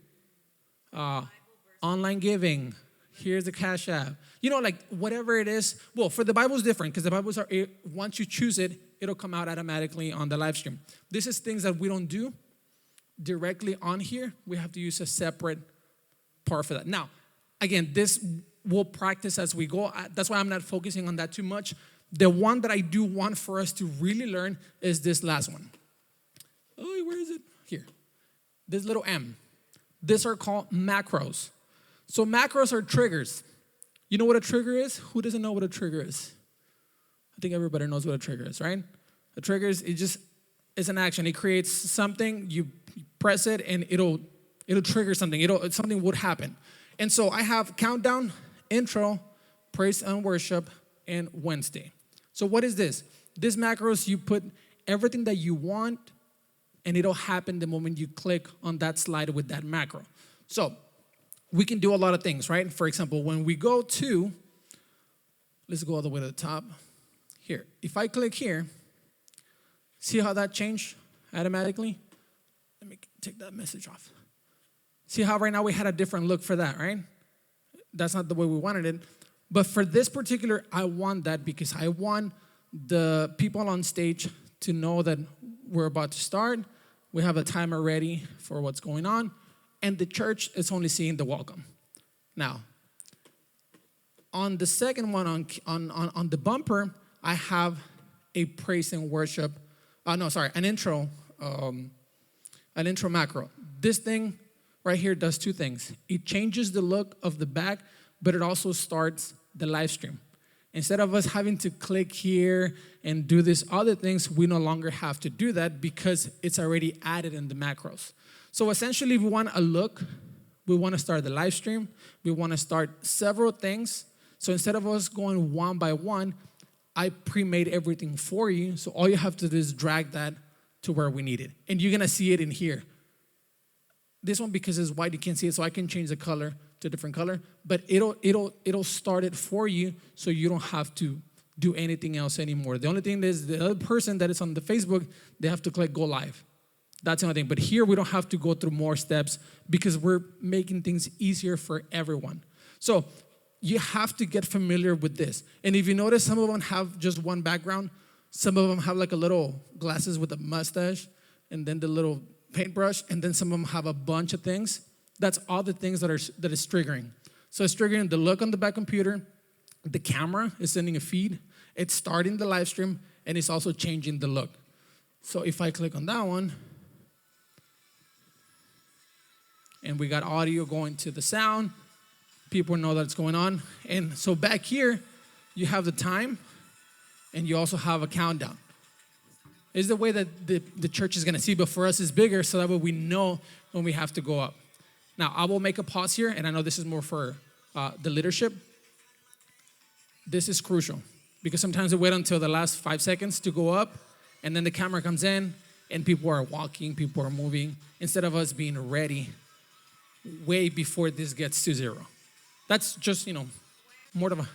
Online giving. Here's the Cash App. Like whatever it is. Well, for the Bible is different because the Bibles are, once you choose it, it'll come out automatically on the live stream. This is things that we don't do directly on here. We have to use a separate part for that. Now, again, this we'll practice as we go. That's why I'm not focusing on that too much. The one that I do want for us to really learn is this last one. Oh, where is it? Here. This little M. These are called macros. So macros are triggers. You know what a trigger is? Who doesn't know what a trigger is? I think everybody knows what a trigger is, right? A trigger is it's an action. It creates something. You press it, and it'll trigger something. Something would happen. And so I have countdown, intro, praise and worship, and Wednesday. So what is this? This macros, you put everything that you want, and it'll happen the moment you click on that slide with that macro. So we can do a lot of things, right? For example, when we go to, let's go all the way to the top. Here, if I click here, see how that changed automatically? Let me take that message off. See how right now we had a different look for that, right? That's not the way we wanted it. But for this particular, I want that because I want the people on stage to know that we're about to start. We have a timer ready for what's going on. And the church is only seeing the welcome. Now, on the second one, on the bumper, I have a praise and worship. An intro macro. This thing right here does two things. It changes the look of the back, but it also starts the live stream. Instead of us having to click here and do these other things, we no longer have to do that because it's already added in the macros. So essentially, we want a look. We want to start the live stream. We want to start several things. So instead of us going one by one, I pre-made everything for you. So all you have to do is drag that to where we need it. And you're going to see it in here. This one, because it's white, you can't see it, so I can change the color to a different color. But it'll start it for you so you don't have to do anything else anymore. The only thing is the other person that is on the Facebook, they have to click go live. That's the only thing. But here we don't have to go through more steps because we're making things easier for everyone. So you have to get familiar with this. And if you notice, some of them have just one background. Some of them have like a little glasses with a mustache and then the little paintbrush. And then some of them have a bunch of things. That's all the things that is triggering. So it's triggering the look on the back computer. The camera is sending a feed. It's starting the live stream. And it's also changing the look. So if I click on that one, and we got audio going to the sound, people know that's going on. And so back here, you have the time, and you also have a countdown. It's the way that the church is going to see, but for us it's bigger, so that way we know when we have to go up. Now, I will make a pause here, and I know this is more for the leadership. This is crucial, because sometimes we wait until the last 5 seconds to go up, and then the camera comes in, and people are walking, people are moving, instead of us being ready way before this gets to 0. That's just, more of a...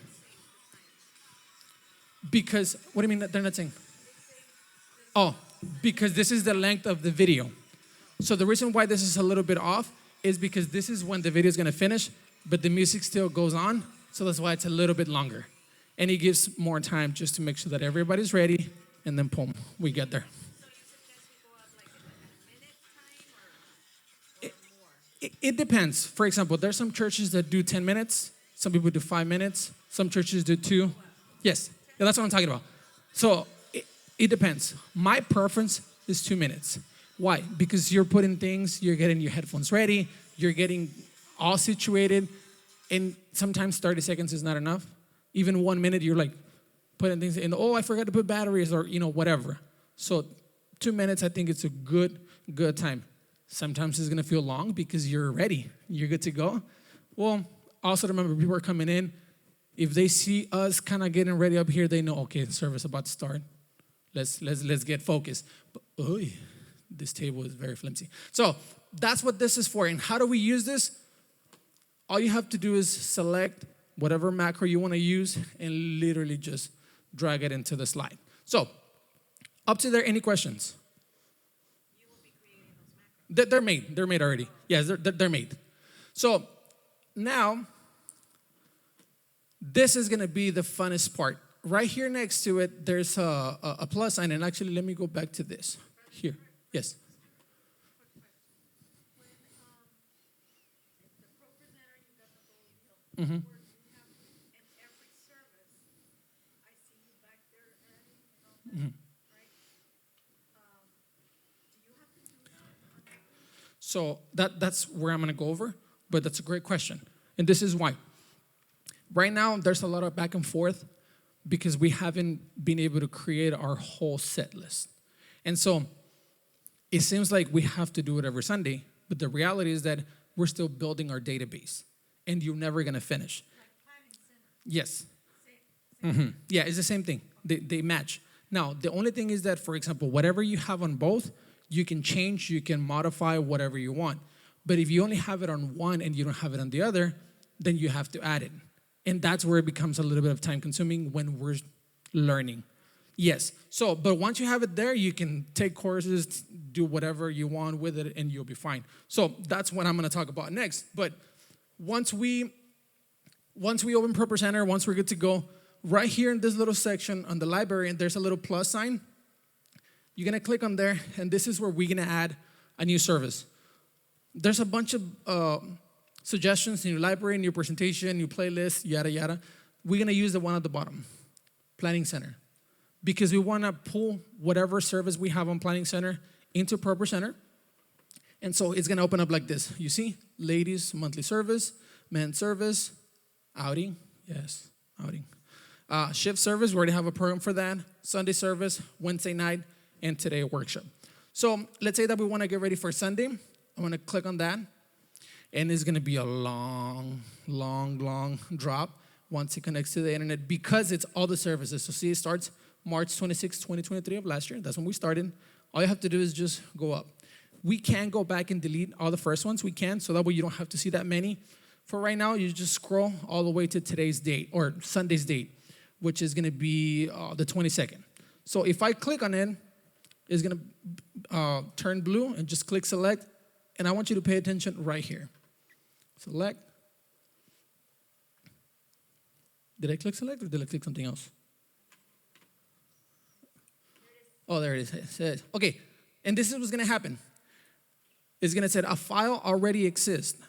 Because, what do you mean that they're not saying? Oh, because this is the length of the video. So the reason why this is a little bit off is because this is when the video is going to finish, but the music still goes on, so that's why it's a little bit longer. And it gives more time just to make sure that everybody's ready, and then boom, we get there. It depends. For example, there's some churches that do 10 minutes. Some people do 5 minutes. Some churches do 2. Yes, that's what I'm talking about. So it depends. My preference is 2 minutes. Why? Because you're putting things, you're getting your headphones ready, you're getting all situated, and sometimes 30 seconds is not enough. Even 1 minute, you're like putting things in, I forgot to put batteries or, whatever. So 2 minutes, I think it's a good time. Sometimes it's gonna feel long because you're ready, you're good to go. Well, also remember, people are coming in. If they see us kind of getting ready up here, they know, okay, the service about to start. Let's get focused. But this table is very flimsy. So that's what this is for. And how do we use this? All you have to do is select whatever macro you want to use and literally just drag it into the slide. So up to there, any questions? You will be creating those macros. They're made. They're made already. Yes, they're made. So now, this is going to be the funnest part. Right here next to it, there's a plus sign. And actually, let me go back to this. Here. Yes. When the ProPresenter, you got the whole deal. Mm-hmm. Or you have in every service, I see you back there adding and all that, right? Do you have to do that? So that's where I'm going to go over. But that's a great question. And this is why. Right now, there's a lot of back and forth because we haven't been able to create our whole set list. And so it seems like we have to do it every Sunday, but the reality is that we're still building our database, and you're never going to finish. Like planning center. Yes. Same. Yeah, it's the same thing. They match. Now, the only thing is that, for example, whatever you have on both, you can change, you can modify whatever you want. But if you only have it on one and you don't have it on the other, then you have to add it. And that's where it becomes a little bit of time consuming when we're learning. Yes. So, but once you have it there, you can take courses, do whatever you want with it, and you'll be fine. So that's what I'm going to talk about next. But once we open ProPresenter, once we're good to go, right here in this little section on the library, and there's a little plus sign. You're going to click on there, and this is where we're going to add a new service. There's a bunch of suggestions in your library, new presentation, new playlist, yada, yada. We're going to use the one at the bottom, Planning Center, because we want to pull whatever service we have on Planning Center into ProPresenter. And so it's going to open up like this. You see, ladies, monthly service, men's service, outing, yes, outing. Shift service, we already have a program for that. Sunday service, Wednesday night, and today workshop. So let's say that we want to get ready for Sunday. I'm going to click on that. And it's going to be a long drop once it connects to the internet because it's all the services. So see, it starts March 26, 2023 of last year. That's when we started. All you have to do is just go up. We can go back and delete all the first ones. We can, so that way you don't have to see that many. For right now, you just scroll all the way to today's date, or Sunday's date, which is going to be the 22nd. So if I click on it, it's going to turn blue and just click select. And I want you to pay attention right here. Select. Did I click select or did I click something else? Oh, there it is. It says, okay, and this is what's going to happen. It's going to say a file already exists.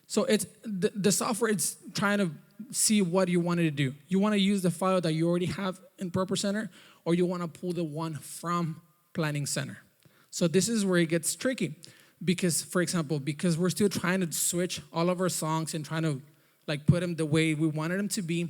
So it's the software is trying to see what you wanted to do. You want to use the file that you already have in ProPresenter, or you want to pull the one from Planning Center. So this is where it gets tricky. Because, for example, because we're still trying to switch all of our songs and trying to like put them the way we wanted them to be,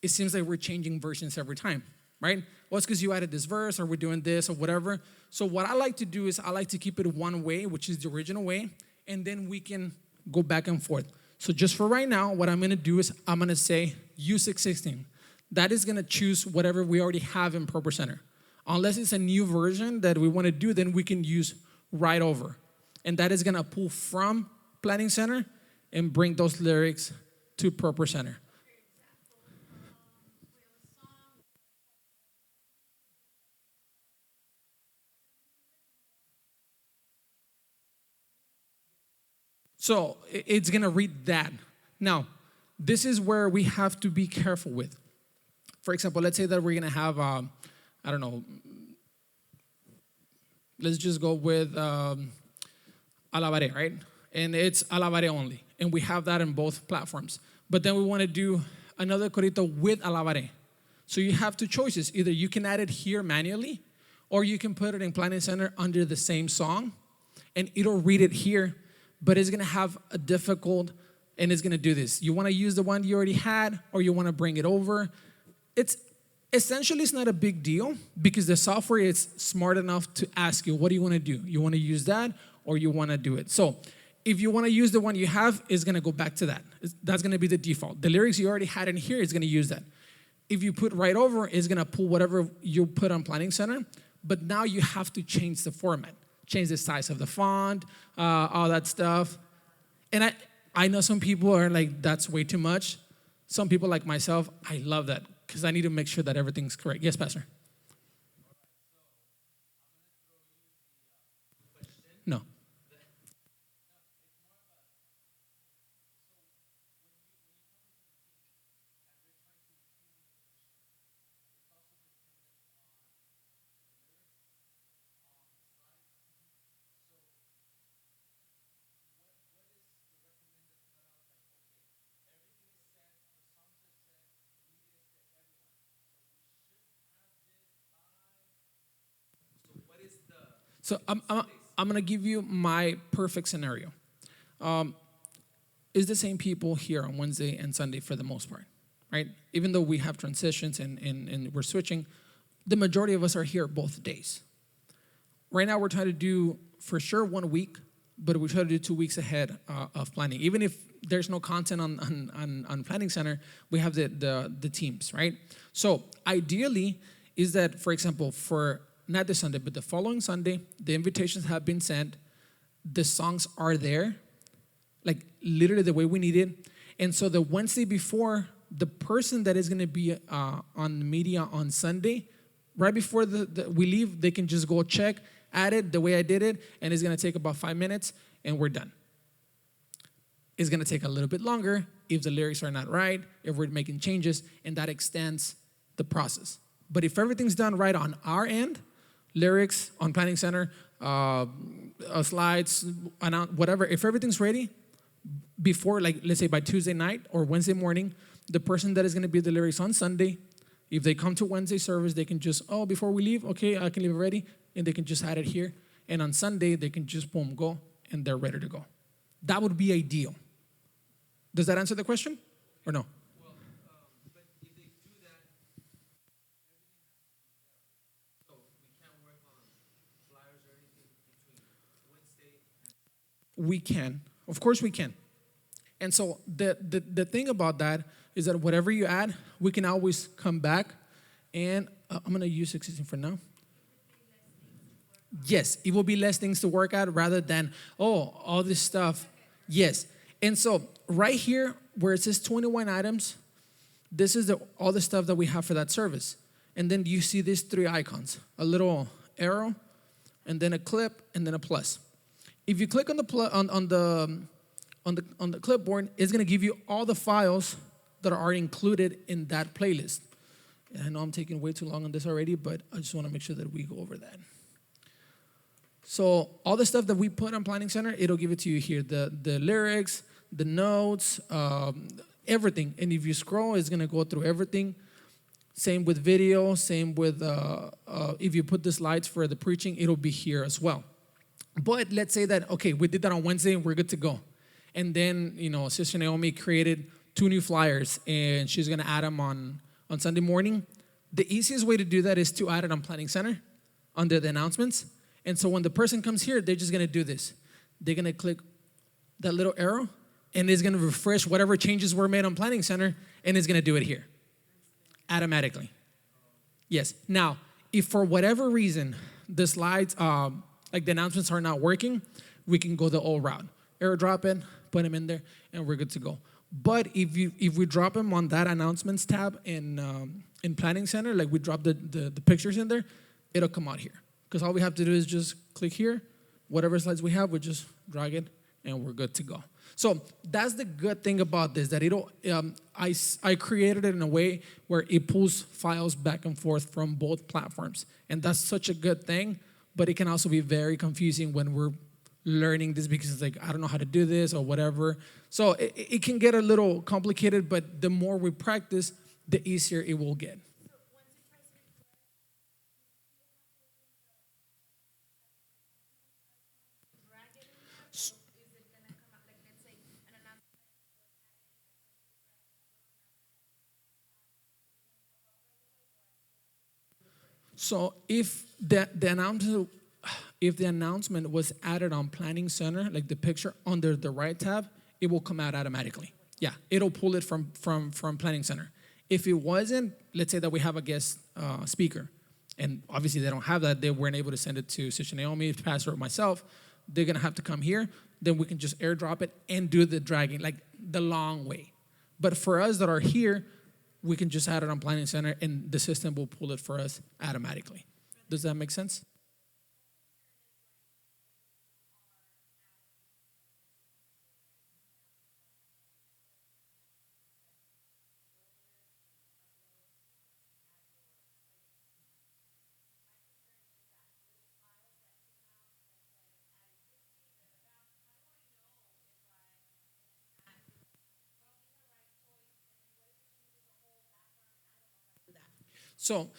it seems like we're changing versions every time, right? Well, it's because you added this verse or we're doing this or whatever. So what I like to do is I like to keep it one way, which is the original way, and then we can go back and forth. So just for right now, what I'm going to do is I'm going to say U616. That is going to choose whatever we already have in ProPresenter. Unless it's a new version that we want to do, then we can use right over. And that is going to pull from Planning Center and bring those lyrics to ProPresenter. So it's going to read that. Now, this is where we have to be careful with. For example, let's say that we're going to have, I don't know, let's just go with Alabaré, right? And it's Alabaré only. And we have that in both platforms. But then we want to do another corito with Alabaré. So you have two choices. Either you can add it here manually, or you can put it in Planning Center under the same song, and it'll read it here, but it's going to have a difficult, and it's going to do this. You want to use the one you already had, or you want to bring it over. It's not a big deal because the software is smart enough to ask you, what do you want to do? You want to use that, or you want to do it. So if you want to use the one you have, it's going to go back to that. That's going to be the default. The lyrics you already had in here is going to use that. If you put right over, it's going to pull whatever you put on Planning Center, but now you have to change the format, change the size of the font, all that stuff. And I know some people are like, that's way too much. Some people like myself, I love that because I need to make sure that everything's correct. Yes, Pastor? No. So I'm going to give you my perfect scenario. It's the same people here on Wednesday and Sunday for the most part, right? Even though we have transitions and we're switching, the majority of us are here both days. Right now we're trying to do for sure 1 week, but we try to do 2 weeks ahead of planning. Even if there's no content on Planning Center, we have the teams, right? So ideally is that, for example, for not this Sunday, but the following Sunday, the invitations have been sent, the songs are there, like literally the way we need it. And so the Wednesday before, the person that is going to be on the media on Sunday, right before we leave, they can just go check, add it the way I did it, and it's going to take about 5 minutes, and we're done. It's going to take a little bit longer if the lyrics are not right, if we're making changes, and that extends the process. But if everything's done right on our end, lyrics on Planning Center, slides, whatever, if everything's ready, before, like, let's say by Tuesday night or Wednesday morning, the person that is going to be the lyrics on Sunday, if they come to Wednesday service, they can just, before we leave, okay, I can leave it ready, and they can just add it here. And on Sunday, they can just, boom, go, and they're ready to go. That would be ideal. Does that answer the question, or no? Well, but if they do that, so we can't work on flyers or anything between Wednesday and... We can. Of course we can. And so the thing about that is that whatever you add, we can always come back, and I'm going to use existing for now. Yes, it will be less things to work at rather than, all this stuff. Yes. And so right here where it says 21 items, this is all the stuff that we have for that service. And then you see these 3 icons, a little arrow, and then a clip, and then a plus. If you click on the clipboard, it's going to give you all the files that are included in that playlist. And I know I'm taking way too long on this already, but I just want to make sure that we go over that. So all the stuff that we put on Planning Center, it'll give it to you here. The lyrics, the notes, everything. And if you scroll, it's going to go through everything. Same with video, same with, if you put the slides for the preaching, it'll be here as well. But let's say that, okay, we did that on Wednesday and we're good to go. And then, Sister Naomi created 2 new flyers and she's going to add them on Sunday morning. The easiest way to do that is to add it on Planning Center under the announcements. And so when the person comes here, they're just going to do this. They're going to click that little arrow and it's going to refresh whatever changes were made on Planning Center and it's going to do it here automatically. Yes. Now, if for whatever reason the slides, like the announcements are not working, we can go the old route. Airdrop it, put them in there, and we're good to go. But if we drop them on that announcements tab in Planning Center, like we drop the pictures in there, it'll come out here. Because all we have to do is just click here, whatever slides we have, we just drag it, and we're good to go. So that's the good thing about this, that I created it in a way where it pulls files back and forth from both platforms. And that's such a good thing, but it can also be very confusing when we're learning this because it's like, I don't know how to do this or whatever. So it can get a little complicated, but the more we practice, the easier it will get. So if the announcement, if the announcement was added on Planning Center, like the picture under the right tab, it will come out automatically. Yeah, it'll pull it from Planning Center. If it wasn't, let's say that we have a guest speaker, and obviously they don't have that, they weren't able to send it to Sister Naomi, Pastor, or myself, they're gonna have to come here, then we can just airdrop it and do the dragging, like the long way. But for us that are here, we can just add it on Planning Center and the system will pull it for us automatically. Does that make sense? So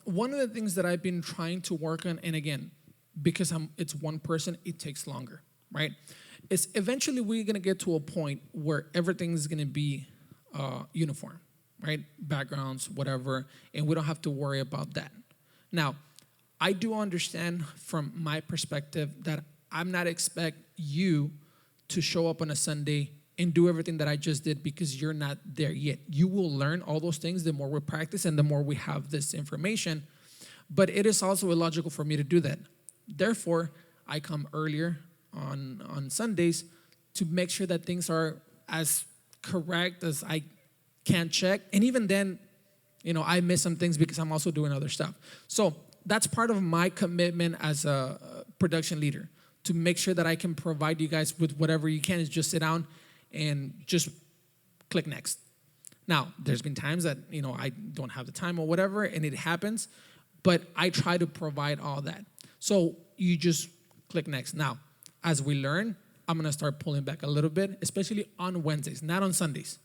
one of the things that I've been trying to work on, and again, because it's one person, it takes longer, right? Is eventually we're gonna get to a point where everything's gonna be uniform, right? Backgrounds, whatever, and we don't have to worry about that. Now, I do understand from my perspective that I'm not expect you to show up on a Sunday and do everything that I just did because you're not there yet. You will learn all those things the more we practice and the more we have this information. But it is also illogical for me to do that. Therefore, I come earlier on Sundays to make sure that things are as correct as I can check. And even then, I miss some things because I'm also doing other stuff. So that's part of my commitment as a production leader, to make sure that I can provide you guys with whatever you can. Is just sit down and just click next. Now, there's been times that, I don't have the time or whatever, and it happens, but I try to provide all that. So you just click next. Now, as we learn, I'm gonna start pulling back a little bit, especially on Wednesdays, not on Sundays.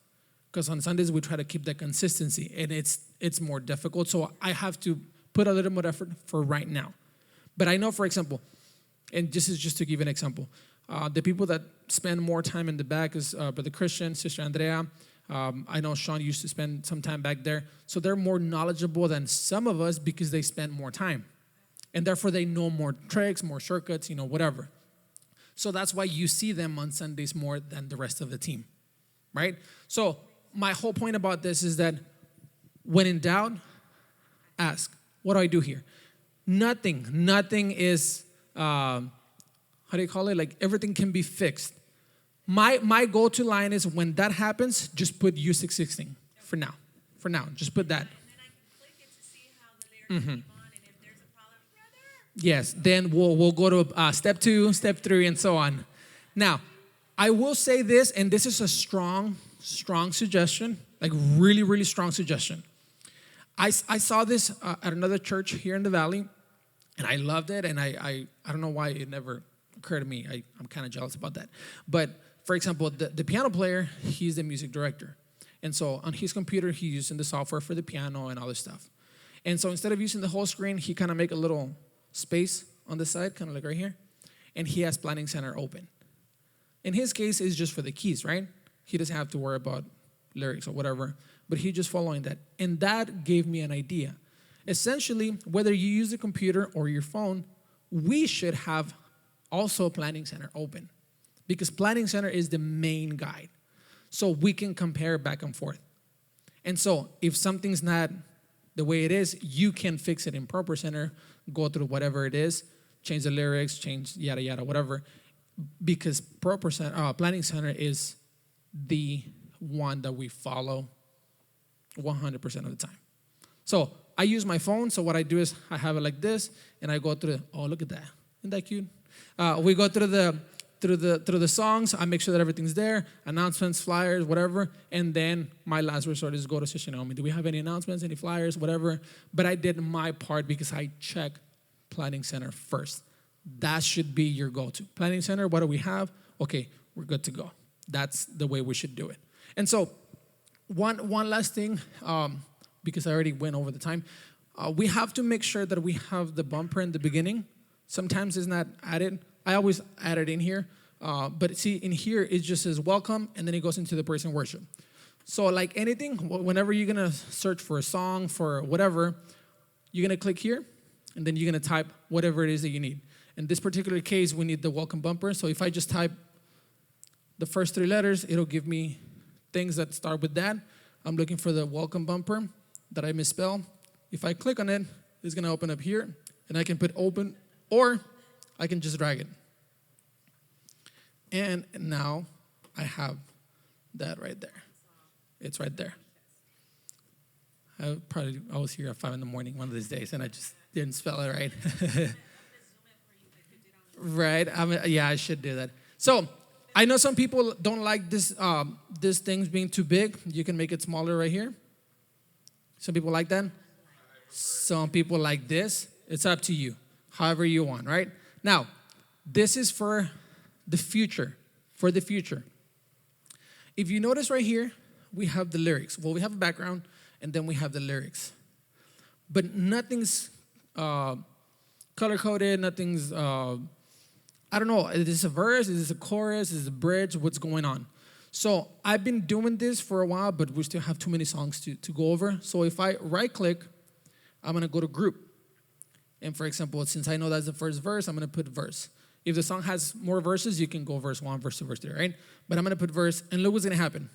Because on Sundays, we try to keep that consistency, and it's more difficult. So I have to put a little more effort for right now. But I know, for example, and this is just to give an example, the people that spend more time in the back is Brother Christian, Sister Andrea. I know Sean used to spend some time back there. So they're more knowledgeable than some of us because they spend more time. And therefore they know more tricks, more shortcuts, whatever. So that's why you see them on Sundays more than the rest of the team, right? So my whole point about this is that when in doubt, ask, what do I do here? Nothing is... how do you call it? Like everything can be fixed. My go-to line is when that happens, just put U616 for now. For now, just put that. And then I can click it to see how the lyrics came on, and if there's a problem, brother. Yes, then we'll go to step 2, step 3, and so on. Now, I will say this, and this is a strong suggestion, like really, really strong suggestion. I saw this at another church here in the Valley, and I loved it, and I don't know why it never occurred to me. I'm kind of jealous about that. But for example, the piano player, he's the music director. And so on his computer, he's using the software for the piano and all this stuff. And so instead of using the whole screen, he kind of make a little space on the side, kind of like right here. And he has Planning Center open. In his case, it's just for the keys, right? He doesn't have to worry about lyrics or whatever. But he's just following that. And that gave me an idea. Essentially, whether you use the computer or your phone, we should have also Planning Center open, because Planning Center is the main guide. So we can compare back and forth. And so if something's not the way it is, you can fix it in ProPresenter, go through whatever it is, change the lyrics, change yada, yada, whatever, because Planning Center is the one that we follow 100% of the time. So I use my phone, so what I do is I have it like this, and I go through look at that. Isn't that cute? We go through the songs. I make sure that everything's there, announcements, flyers, whatever. And then my last resort is go to Sister Naomi. Do we have any announcements, any flyers, whatever? But I did my part because I checked Planning Center first. That should be your go-to. Planning Center, what do we have? Okay, we're good to go. That's the way we should do it. And so one last thing, because I already went over the time. We have to make sure that we have the bumper in the beginning. Sometimes it's not added. I always add it in here. But see, in here, it just says welcome, and then it goes into the praise and worship. So like anything, whenever you're going to search for a song, for whatever, you're going to click here, and then you're going to type whatever it is that you need. In this particular case, we need the welcome bumper. So if I just type the first 3 letters, it'll give me things that start with that. I'm looking for the welcome bumper that I misspelled. If I click on it, it's gonna open up here, and I can put open, or I can just drag it. And now I have that right there. It's right there. I was here at 5 in the morning one of these days, and I just didn't spell it right. Right? I should do that. So I know some people don't like this things being too big. You can make it smaller right here. Some people like that. Some people like this. It's up to you, however you want, right? Now, this is for the future. For the future. If you notice right here, we have the lyrics. Well, we have a background, and then we have the lyrics. But nothing's color-coded, nothing's, I don't know, is this a verse, is this a chorus, is this a bridge, what's going on? So I've been doing this for a while, but we still have too many songs to go over. So if I right-click, I'm gonna go to group. And for example, since I know that's the first verse, I'm gonna put verse. If the song has more verses, you can go verse 1, verse 2, verse 3, right? But I'm gonna put verse, and look what's gonna happen.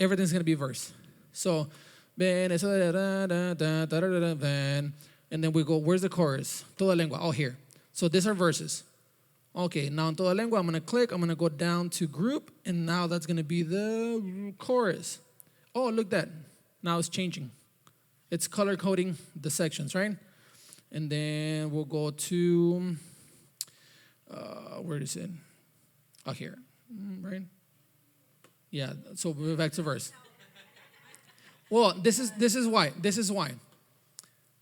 Everything's gonna be verse. So, and then we go, where's the chorus? Toda lengua, oh, here. So these are verses. Okay, now in toda lengua, I'm gonna click, I'm gonna go down to group, and now that's gonna be the chorus. Oh, look that. Now it's changing. It's color coding the sections, right? And then we'll go to, where is it? Oh, here, right? Yeah, so we're back to verse. Well, this is why.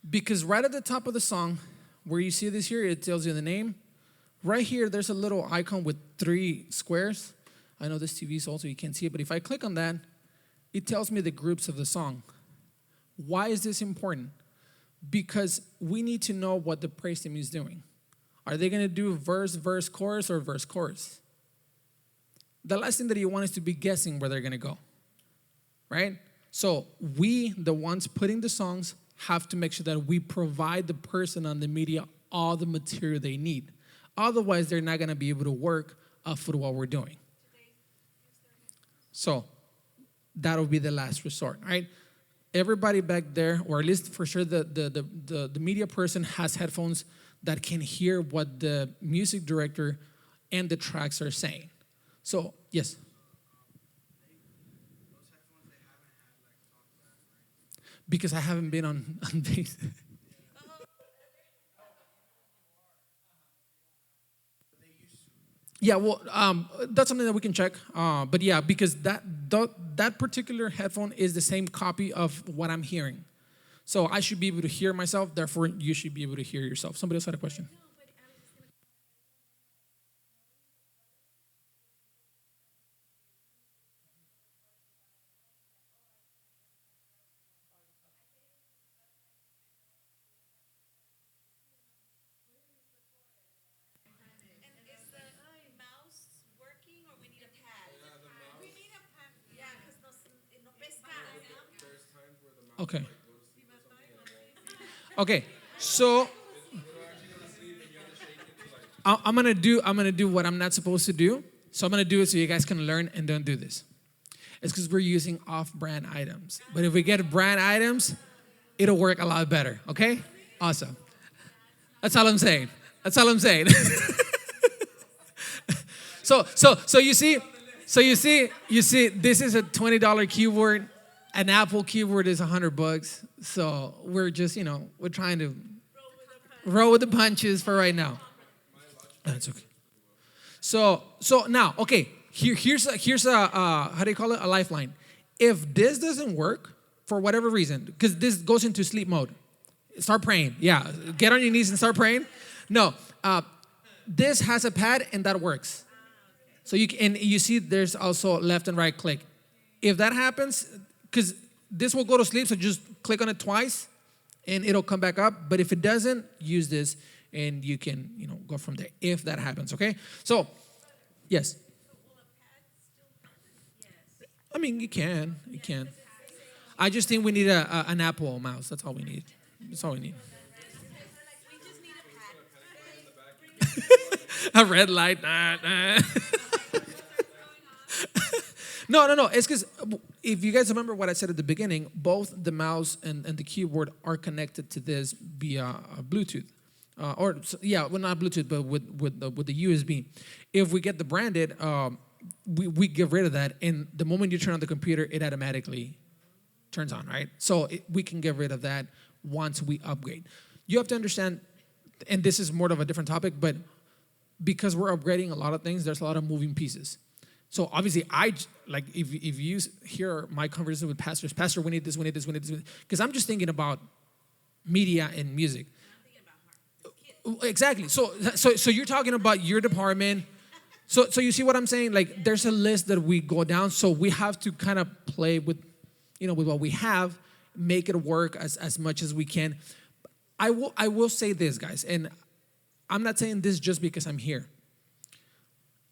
Because right at the top of the song, where you see this here, it tells you the name. Right here, there's a little icon with 3 squares. I know this TV is also, you can't see it, but if I click on that, it tells me the groups of the song. Why is this important? Because we need to know what the praise team is doing. Are they going to do verse, verse, chorus, or verse, chorus? The last thing that you want is to be guessing where they're going to go, right? So we, the ones putting the songs, have to make sure that we provide the person on the media all the material they need. Otherwise, they're not going to be able to work for what we're doing. So that'll be the last resort, right? Everybody back there, or at least for sure the media person has headphones that can hear what the music director and the tracks are saying. So, yes? Because I haven't been on base. Yeah, well, that's something that we can check. But yeah, because that particular headphone is the same copy of what I'm hearing. So I should be able to hear myself, therefore you should be able to hear yourself. Somebody else had a question? And is the mouse working or we need a pad? We need a pad. Yeah, because no pesca. Okay. Okay, so I'm gonna do what I'm not supposed to do. So I'm gonna do it so you guys can learn and don't do this. It's because we're using off-brand items. But if we get brand items, it'll work a lot better. Okay? Awesome. That's all I'm saying. That's all I'm saying. So you see, this is a $20 keyboard. An Apple keyboard is $100. So we're just, we're trying to roll with the punches for right now. That's okay. So now, okay, here's a how do you call it? A lifeline. If this doesn't work for whatever reason, because this goes into sleep mode, start praying. Yeah, get on your knees and start praying. No, this has a pad and that works. So you see there's also left and right click. If that happens, because this will go to sleep, so just click on it twice and it'll come back up. But if it doesn't, use this and you can, go from there if that happens, okay? So, yes. I mean, you can. I just think we need an Apple mouse. That's all we need. That's all we need. We just need a pad. A red light. No. It's because if you guys remember what I said at the beginning, both the mouse and the keyboard are connected to this via Bluetooth. Not Bluetooth, but with the USB. If we get the branded, we get rid of that, and the moment you turn on the computer, it automatically turns on, right? So we can get rid of that once we upgrade. You have to understand, and this is more of a different topic, but because we're upgrading a lot of things, there's a lot of moving pieces. So obviously, if you hear my conversation with pastors, Pastor, we need this, because I'm just thinking about media and music. Exactly. So you're talking about your department. So you see what I'm saying? Like, there's a list that we go down, so we have to kind of play with what we have, make it work as much as we can. I will say this, guys, and I'm not saying this just because I'm here.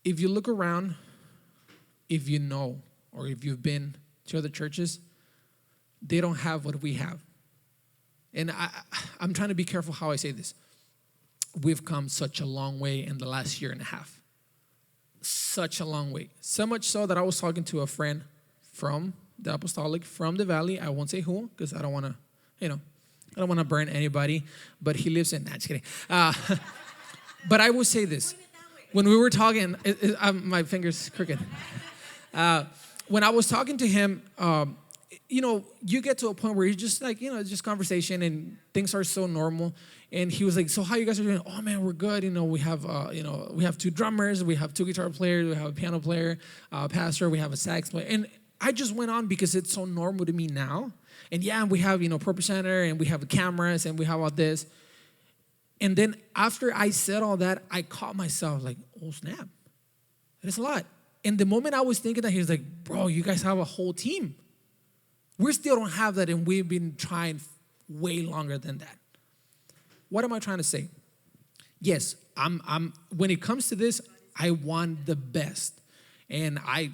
If you look around, if you know, or if you've been to other churches, they don't have what we have. And I'm trying to be careful how I say this. We've come such a long way in the last year and a half. Such a long way. So much so that I was talking to a friend from the Apostolic, from the Valley. I won't say who, because I don't want to burn anybody. But he lives in, just kidding. But I will say this. When we were talking, my finger's crooked. When I was talking to him, you get to a point where you're just like, it's just conversation and things are so normal. And he was like, so how you guys are doing? Oh man, we're good. We have 2 drummers, we have 2 guitar players, we have a piano player, pastor, we have a sax player. And I just went on because it's so normal to me now. And yeah, we have, ProPresenter, and we have cameras, and we have all this. And then after I said all that, I caught myself like, oh snap, that's a lot. And the moment I was thinking that, he was like, bro, you guys have a whole team. We still don't have that, and we've been trying way longer than that. What am I trying to say? Yes, I'm. When it comes to this, I want the best. And I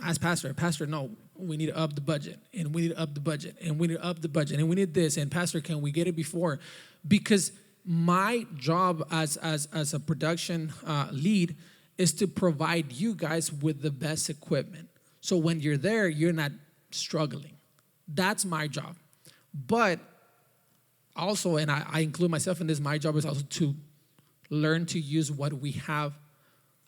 asked Pastor, no, we need to up the budget, and we need to up the budget, and we need to up the budget, and we need this. And Pastor, can we get it before? Because my job as a production lead is to provide you guys with the best equipment. So when you're there, you're not struggling. That's my job. But also, and I include myself in this, my job is also to learn to use what we have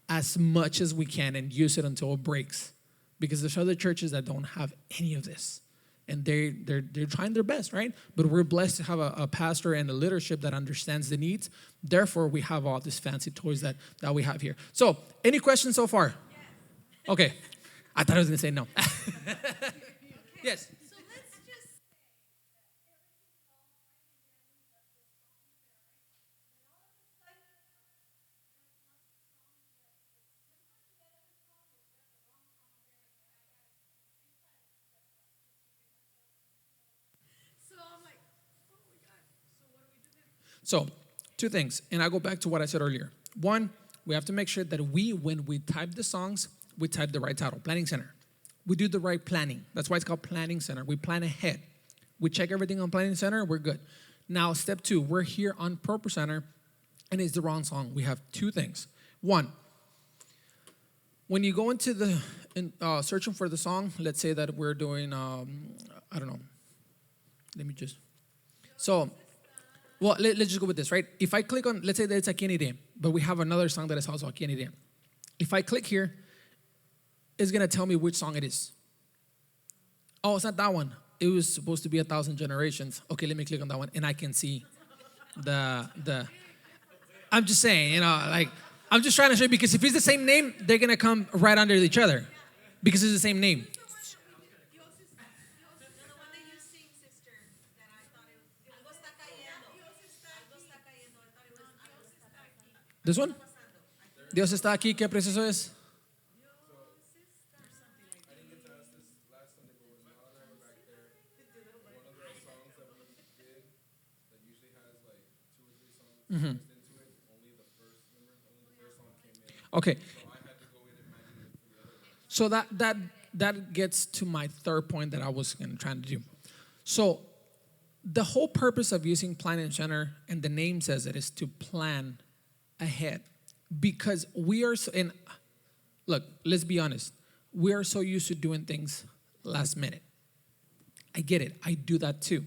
as much as we can and use it until it breaks. Because there's other churches that don't have any of this. And they're trying their best, right? But we're blessed to have a pastor and a leadership that understands the needs. Therefore, we have all these fancy toys that we have here. So, any questions so far? Yes. Okay. I thought I was going to say no. Yes. So let's just so I'm like, oh my God. So what do we do now? So, 2 things. And I go back to what I said earlier. 1, we have to make sure that when we type the songs, we type the right title, Planning Center. We do the right planning. That's why it's called Planning Center. We plan ahead. We check everything on Planning Center, we're good. Now, step 2, we're here on ProPresenter, and it's the wrong song. We have 2 things. 1, when you go into the searching for the song, let's say that we're doing, I don't know. Let me just. So, let's just go with this, right? If I click on, let's say that it's Aquí en ATEM, but we have another song that is also Aquí en ATEM. If I click here, it's going to tell me which song it is. Oh, it's not that one. It was supposed to be 1,000 Generations. Okay, let me click on that one, and I can see the. I'm just saying, I'm just trying to show you, because if it's the same name, they're going to come right under each other because it's the same name. The one that you sing, sister, that I thought it was. Algo está cayendo. Algo está cayendo. I thought it was. Algo está aquí. This one? Dios está aquí. ¿Qué preciso es? Mm-hmm. Okay. So that gets to my 3rd point that I was trying to do. So the whole purpose of using Planning Center, and the name says it, is to plan ahead. because we are so, and look, let's be honest. We are so used to doing things last minute. I get it. I do that too.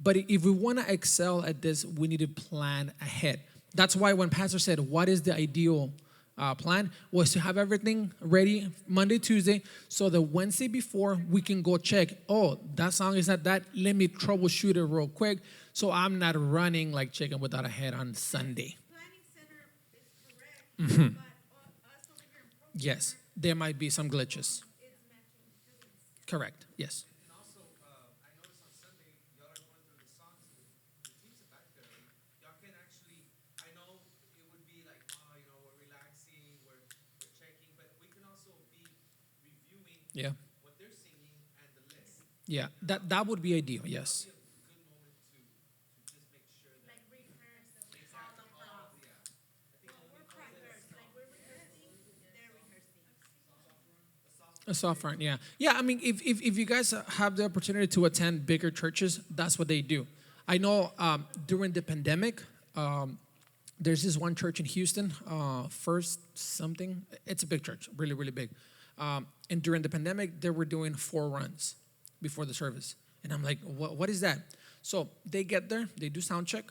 But if we want to excel at this, we need to plan ahead. That's why when Pastor said, what is the ideal plan, was to have everything ready Monday, Tuesday, so the Wednesday before we can go check, oh, that song is not that. Let me troubleshoot it real quick so I'm not running like chicken without a head on Sunday. Planning center is correct, but us over here in ProPresenter, Yes, there might be some glitches. it's matching students. Correct, yes. And also, I noticed on Sunday, y'all are going through the songs. The teams are back there. Y'all can actually, I know it would be like, oh, we're relaxing, we're checking, but we can also be reviewing Yeah, what they're singing and the list. yeah, that would be ideal, yes. Be a good moment to just make sure that Like rehearse all the props. Well, we're rehearsed, like we're rehearsing, they're rehearsing. A soft front, yeah. Yeah, I mean, if you guys have the opportunity to attend bigger churches, that's what they do. I know during the pandemic, there's this one church in Houston, First something. It's a big church, really, really big. And during the pandemic, they were doing 4 runs before the service. And I'm like, what is that? So they get there, they do sound check.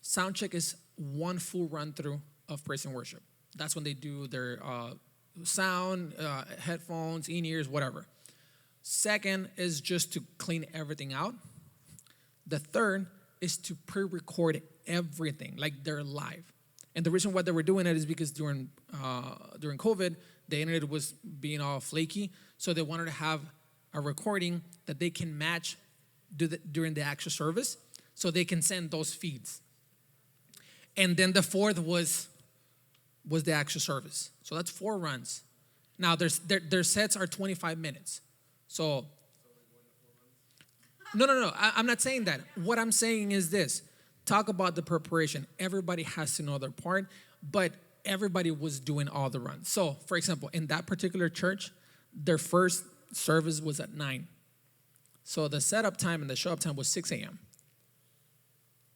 Sound check is one full run through of praise and worship. That's when they do their sound, headphones, in-ears, whatever. Second is just to clean everything out. The third is to pre-record everything, like they're live. And the reason why they were doing it is because during COVID, the internet was being all flaky, so they wanted to have a recording that they can match during the actual service, so they can send those feeds. And then the fourth was the actual service. So that's 4 runs. Now their sets are 25 minutes. So no. I'm not saying that. What I'm saying is this. Talk about the preparation. Everybody has to know their part, but everybody was doing all the runs. So, for example, in that particular church, their first service was at 9. So the setup time and the show up time was 6 a.m.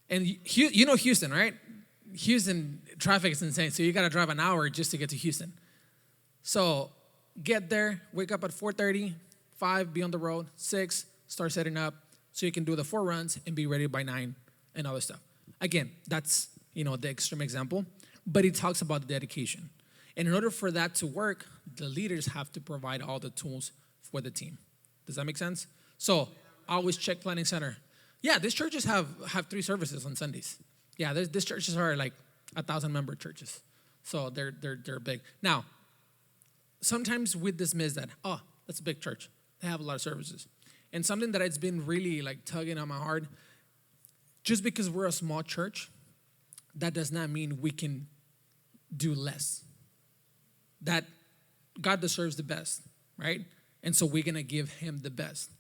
And you know Houston, right? Houston traffic is insane, so you got to drive an hour just to get to Houston. So get there, wake up at 4:30, 5, be on the road, 6, start setting up so you can do the 4 runs and be ready by 9 and other stuff. Again, that's the extreme example, but it talks about the dedication. And in order for that to work, the leaders have to provide all the tools for the team. Does that make sense? So always check planning center. Yeah, these churches have 3 services on Sundays. Yeah, these churches are like 1,000-member churches. So they're big. Now, sometimes we dismiss that. Oh, that's a big church. They have a lot of services. And something that has been really like tugging on my heart, just because we're a small church, that does not mean we can do less. That God deserves the best, right? And so we're going to give him the best.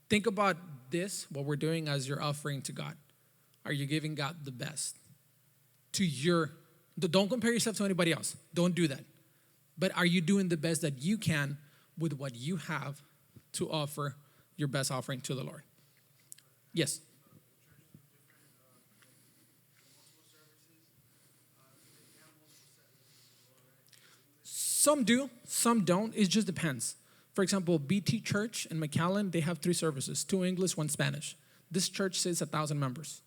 Think about this, what we're doing as your offering to God. Are you giving God the best? Don't compare yourself to anybody else. Don't do that. But are you doing the best that you can with what you have to offer your best offering to the Lord? Yes. Some do, some don't. It just depends. For example, BT Church in McAllen, they have 3 services, 2 English, 1 Spanish. This church says 1,000 members.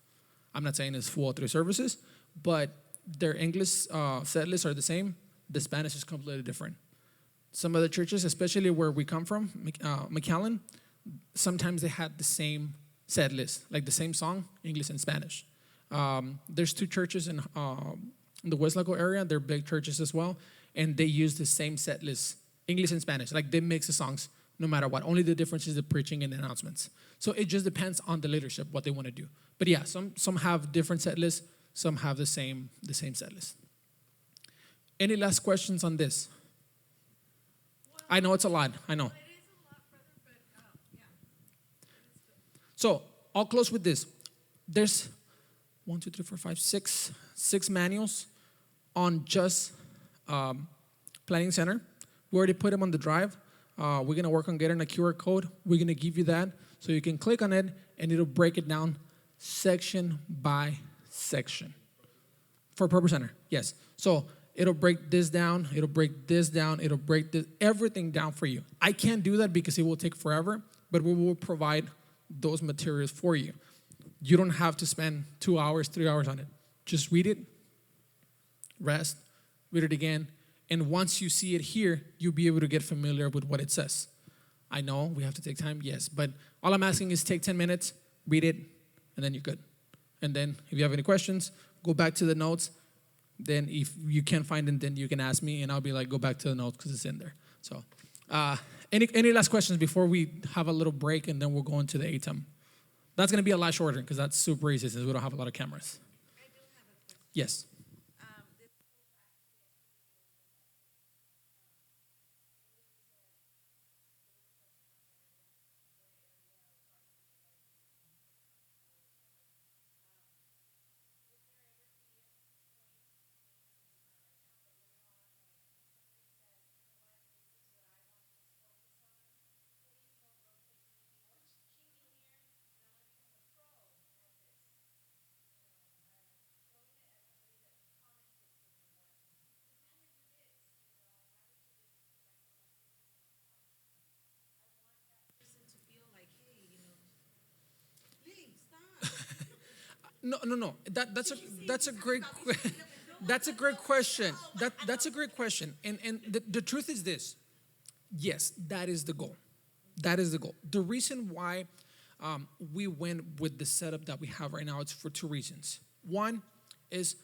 I'm not saying it's full 3 services, but their English set lists are the same. The Spanish is completely different. Some other churches, especially where we come from, McAllen, sometimes they had the same set list, like the same song, English and Spanish. There's 2 churches in the West Laco area. They're big churches as well, and they use the same set list, English and Spanish. Like they mix the songs no matter what. Only the difference is the preaching and the announcements. So it just depends on the leadership, what they want to do. But yeah, some have different set lists. Some have the same set list. Any last questions on this? I know it's a lot. I know. It is a lot, brother, but yeah. So I'll close with this. There's 1, 2, 3, 4, 5, 6 manuals on just Planning Center. We already put them on the drive. We're going to work on getting a QR code. We're going to give you that so you can click on it and it'll break it down section by section. For ProPresenter, yes. So it'll break this down, it'll break this down, it'll break this, everything down for you. I can't do that because it will take forever, but we will provide those materials for you. You don't have to spend 2 hours, 3 hours on it. Just read it, rest, read it again, and once you see it here, you'll be able to get familiar with what it says. I know we have to take time, yes, but all I'm asking is take 10 minutes, read it, and then you're good. And then if you have any questions, go back to the notes. Then if you can't find it, then you can ask me, and I'll be like, go back to the notes because it's in there. So any last questions before we have a little break, and then we'll go into the ATEM? That's going to be a lot shorter because that's super easy since we don't have a lot of cameras. I do have a question. Yes. To feel like, hey, Lily, stop. No. That's a great that's a great question. That's a great question. And the truth is this. Yes, that is the goal. That is the goal. The reason why we went with the setup that we have right now, it's for two reasons. One is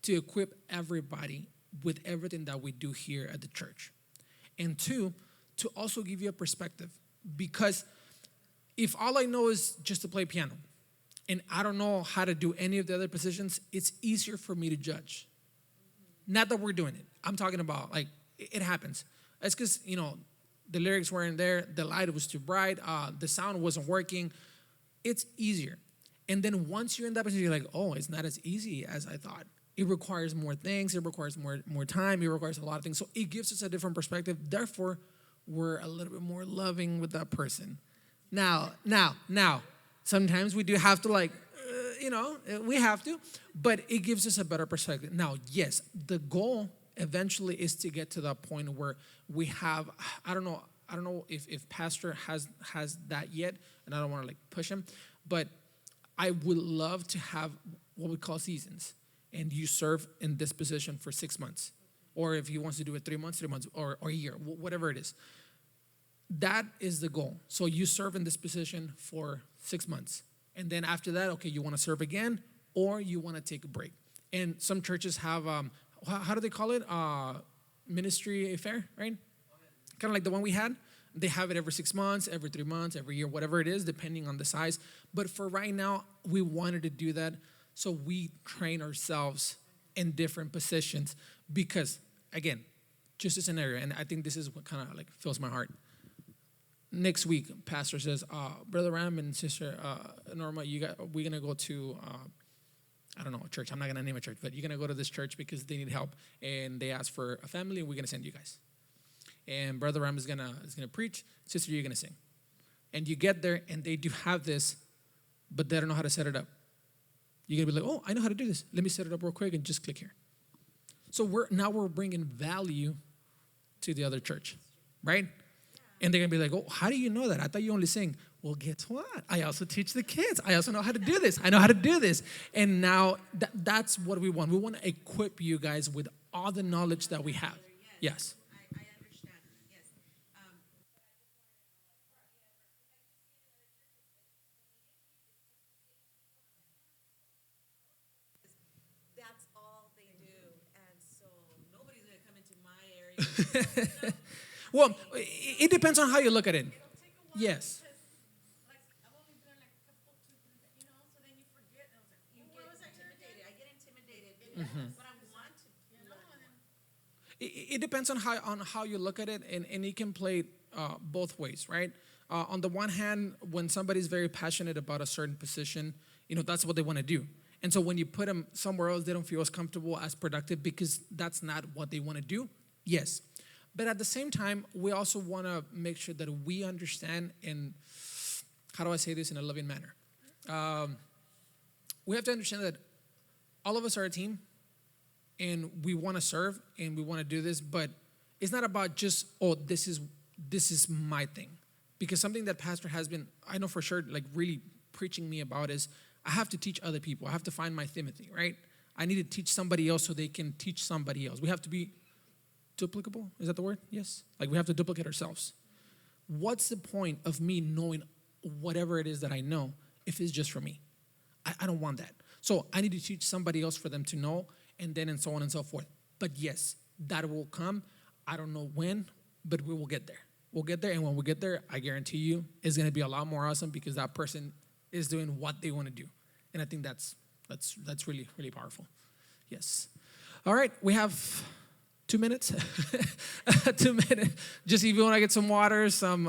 to equip everybody with everything that we do here at the church. And two, to also give you a perspective. Because if all I know is just to play piano, and I don't know how to do any of the other positions, it's easier for me to judge. Not that we're doing it. I'm talking about, like, it happens. It's because, the lyrics weren't there, the light was too bright, the sound wasn't working. It's easier. And then once you're in that position, you're like, oh, it's not as easy as I thought. It requires more things. It requires more time. It requires a lot of things. So it gives us a different perspective. Therefore, we're a little bit more loving with that person. Now, sometimes we do have to we have to, but it gives us a better perspective. Now, yes, the goal eventually is to get to that point where we have, I don't know if Pastor has that yet, and I don't want to push him, but I would love to have what we call seasons, and you serve in this position for 6 months, or if he wants to do it 3 months, or a year, whatever it is. That is the goal. So you serve in this position for 6 months. And then after that, okay, you want to serve again, or you want to take a break. And some churches have, how do they call it? Ministry affair, right? Kind of like the one we had. They have it every 6 months, every 3 months, every year, whatever it is, depending on the size. But for right now, we wanted to do that so we train ourselves in different positions. Because, again, just a scenario, and I think this is what kind of fills my heart. Next week, pastor says, Brother Ram and Sister Norma, we're going to go to, I don't know, a church. I'm not going to name a church, but you're going to go to this church because they need help. And they ask for a family, and we're going to send you guys. And Brother Ram is going to preach. Sister, you're going to sing. And you get there, and they do have this, but they don't know how to set it up. You're going to be like, oh, I know how to do this. Let me set it up real quick and just click here. So we're bringing value to the other church, right? And they're going to be like, oh, how do you know that? I thought you only sing. Well, guess what? I also teach the kids. I also know how to do this. I know how to do this. And now that's what we want. We want to equip you guys with all the knowledge that we have. Yes. I understand. Yes. That's all they do. And so nobody's going to come into my area. Well, it depends on how you look at it. Yes. I've only done a couple, so then you forget. You get intimidated. I get intimidated, but I want to. It depends on how you look at it, and it can play both ways, right? On the one hand, when somebody's very passionate about a certain position, that's what they want to do. And so when you put them somewhere else, they don't feel as comfortable, as productive, because that's not what they want to do. Yes. But at the same time, we also want to make sure that we understand, and how do I say this in a loving manner? We have to understand that all of us are a team, and we want to serve and we want to do this, but it's not about just, oh, this is my thing. Because something that pastor has been, I know for sure, like really preaching me about is I have to teach other people. I have to find my Timothy, right? I need to teach somebody else so they can teach somebody else. We have to be duplicable. Is that the word? Yes. Like we have to duplicate ourselves. What's the point of me knowing whatever it is that I know if it's just for me? I don't want that. So I need to teach somebody else for them to know, and then and so on and so forth. But yes, that will come. I don't know when, but we will get there. We'll get there, and when we get there, I guarantee you, it's going to be a lot more awesome because that person is doing what they want to do. And I think that's really, really powerful. Yes. All right, we have 2 minutes. 2 minutes. Just if you want to get some water, some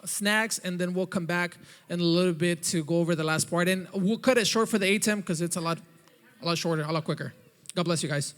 snacks, and then we'll come back in a little bit to go over the last part. And we'll cut it short for the ATEM because it's a lot shorter, a lot quicker. God bless you guys.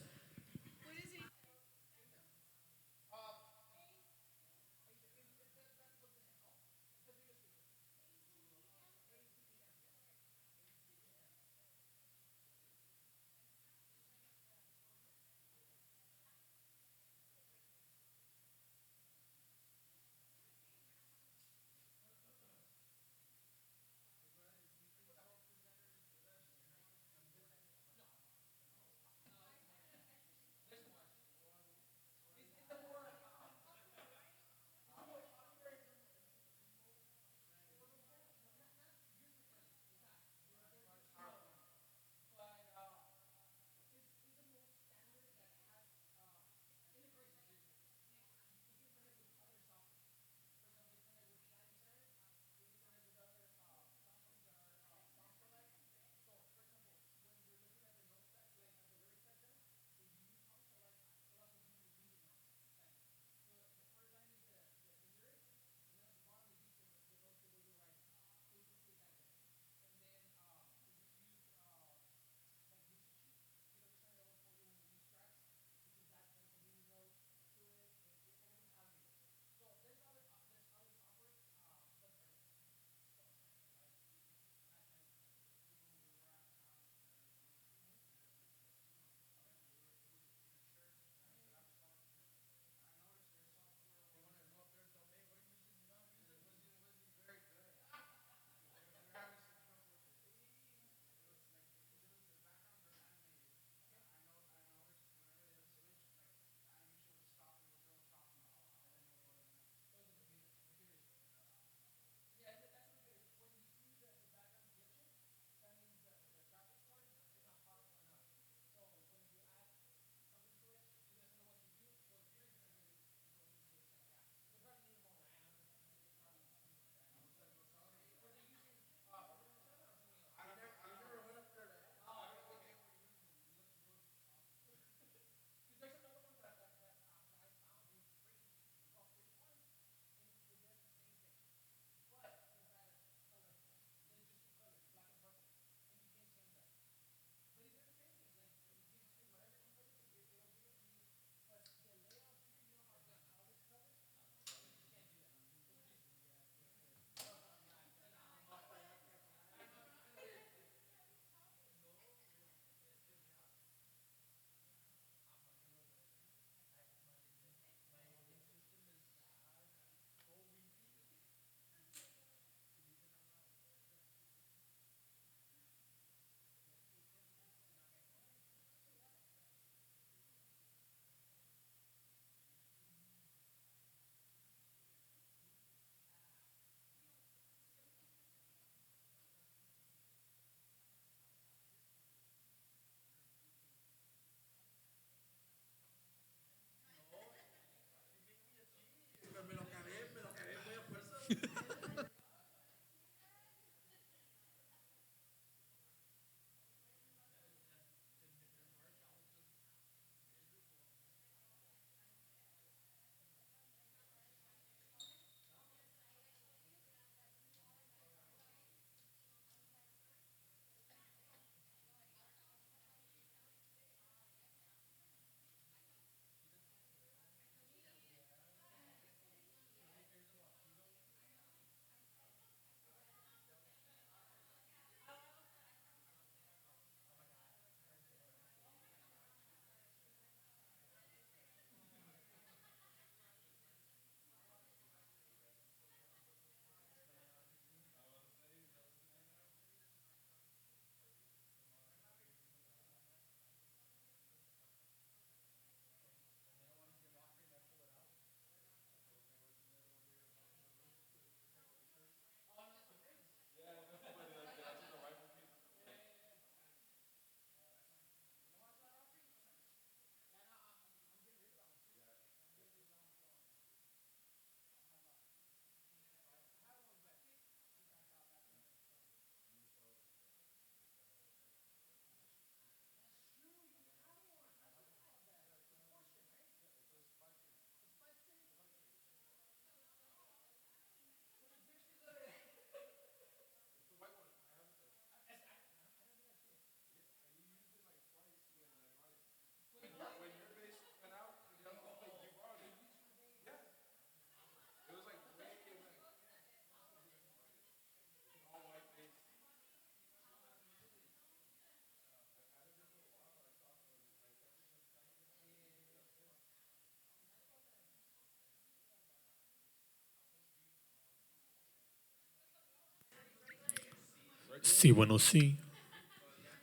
Sí, bueno, sí.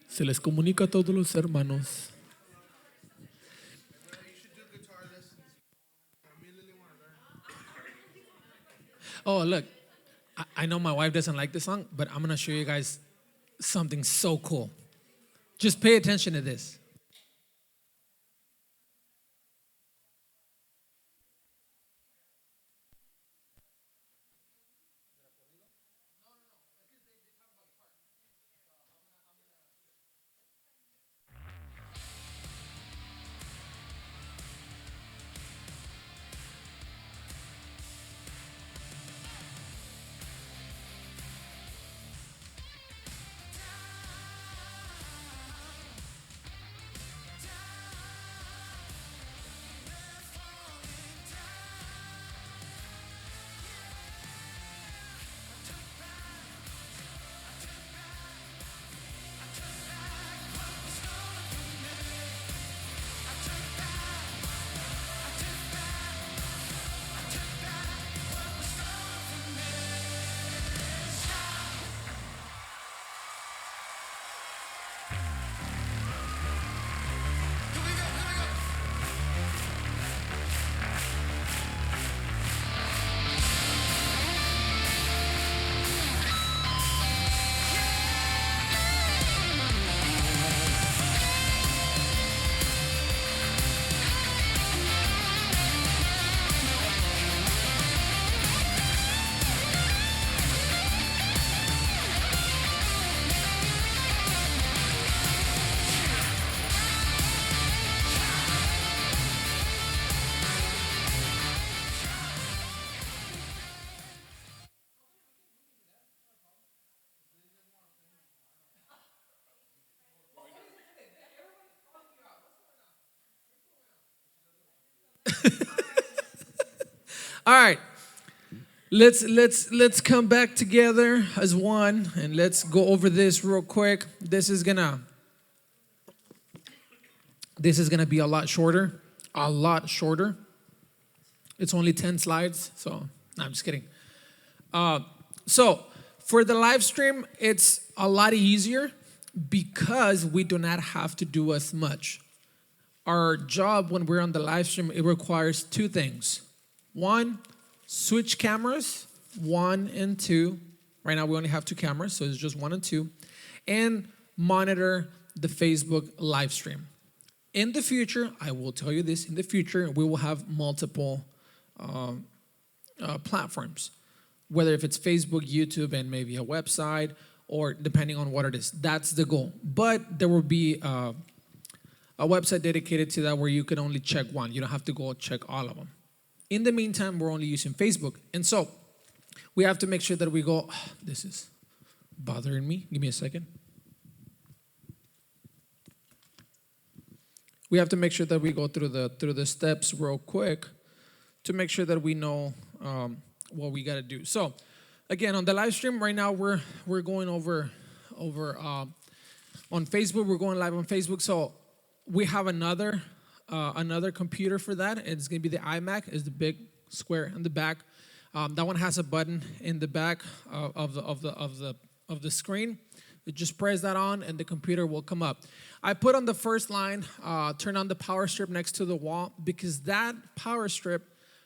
Se les comunica a todos los hermanos. Oh, look, I know my wife doesn't like this song, but I'm going to show you guys something so cool. Just pay attention to this. All right. Let's come back together as one and let's go over this real quick. This is gonna be a lot shorter. A lot shorter. It's only 10 slides, so no, I'm just kidding. So for the live stream, it's a lot easier because we do not have to do as much. Our job when we're on the live stream, it requires two things. One, switch cameras, 1 and 2. Right now we only have 2 cameras, so it's just 1 and 2. And monitor the Facebook live stream. In the future, I will tell you this, in the future, we will have multiple platforms. Whether if it's Facebook, YouTube, and maybe a website, or depending on what it is. That's the goal. But there will be a website dedicated to that where you can only check one. You don't have to go check all of them. In the meantime, we're only using Facebook. And so we have to make sure that we go, this is bothering me. Give me a second. We have to make sure that we go through the steps real quick to make sure that we know what we got to do. So again, on the live stream right now, we're going over on Facebook. We're going live on Facebook. So we have another computer for that. It's going to be the iMac. It's the big square in the back. That one has a button in the back of the screen. You just press that on, and the computer will come up. I put on the first line, turn on the power strip next to the wall, because that power strip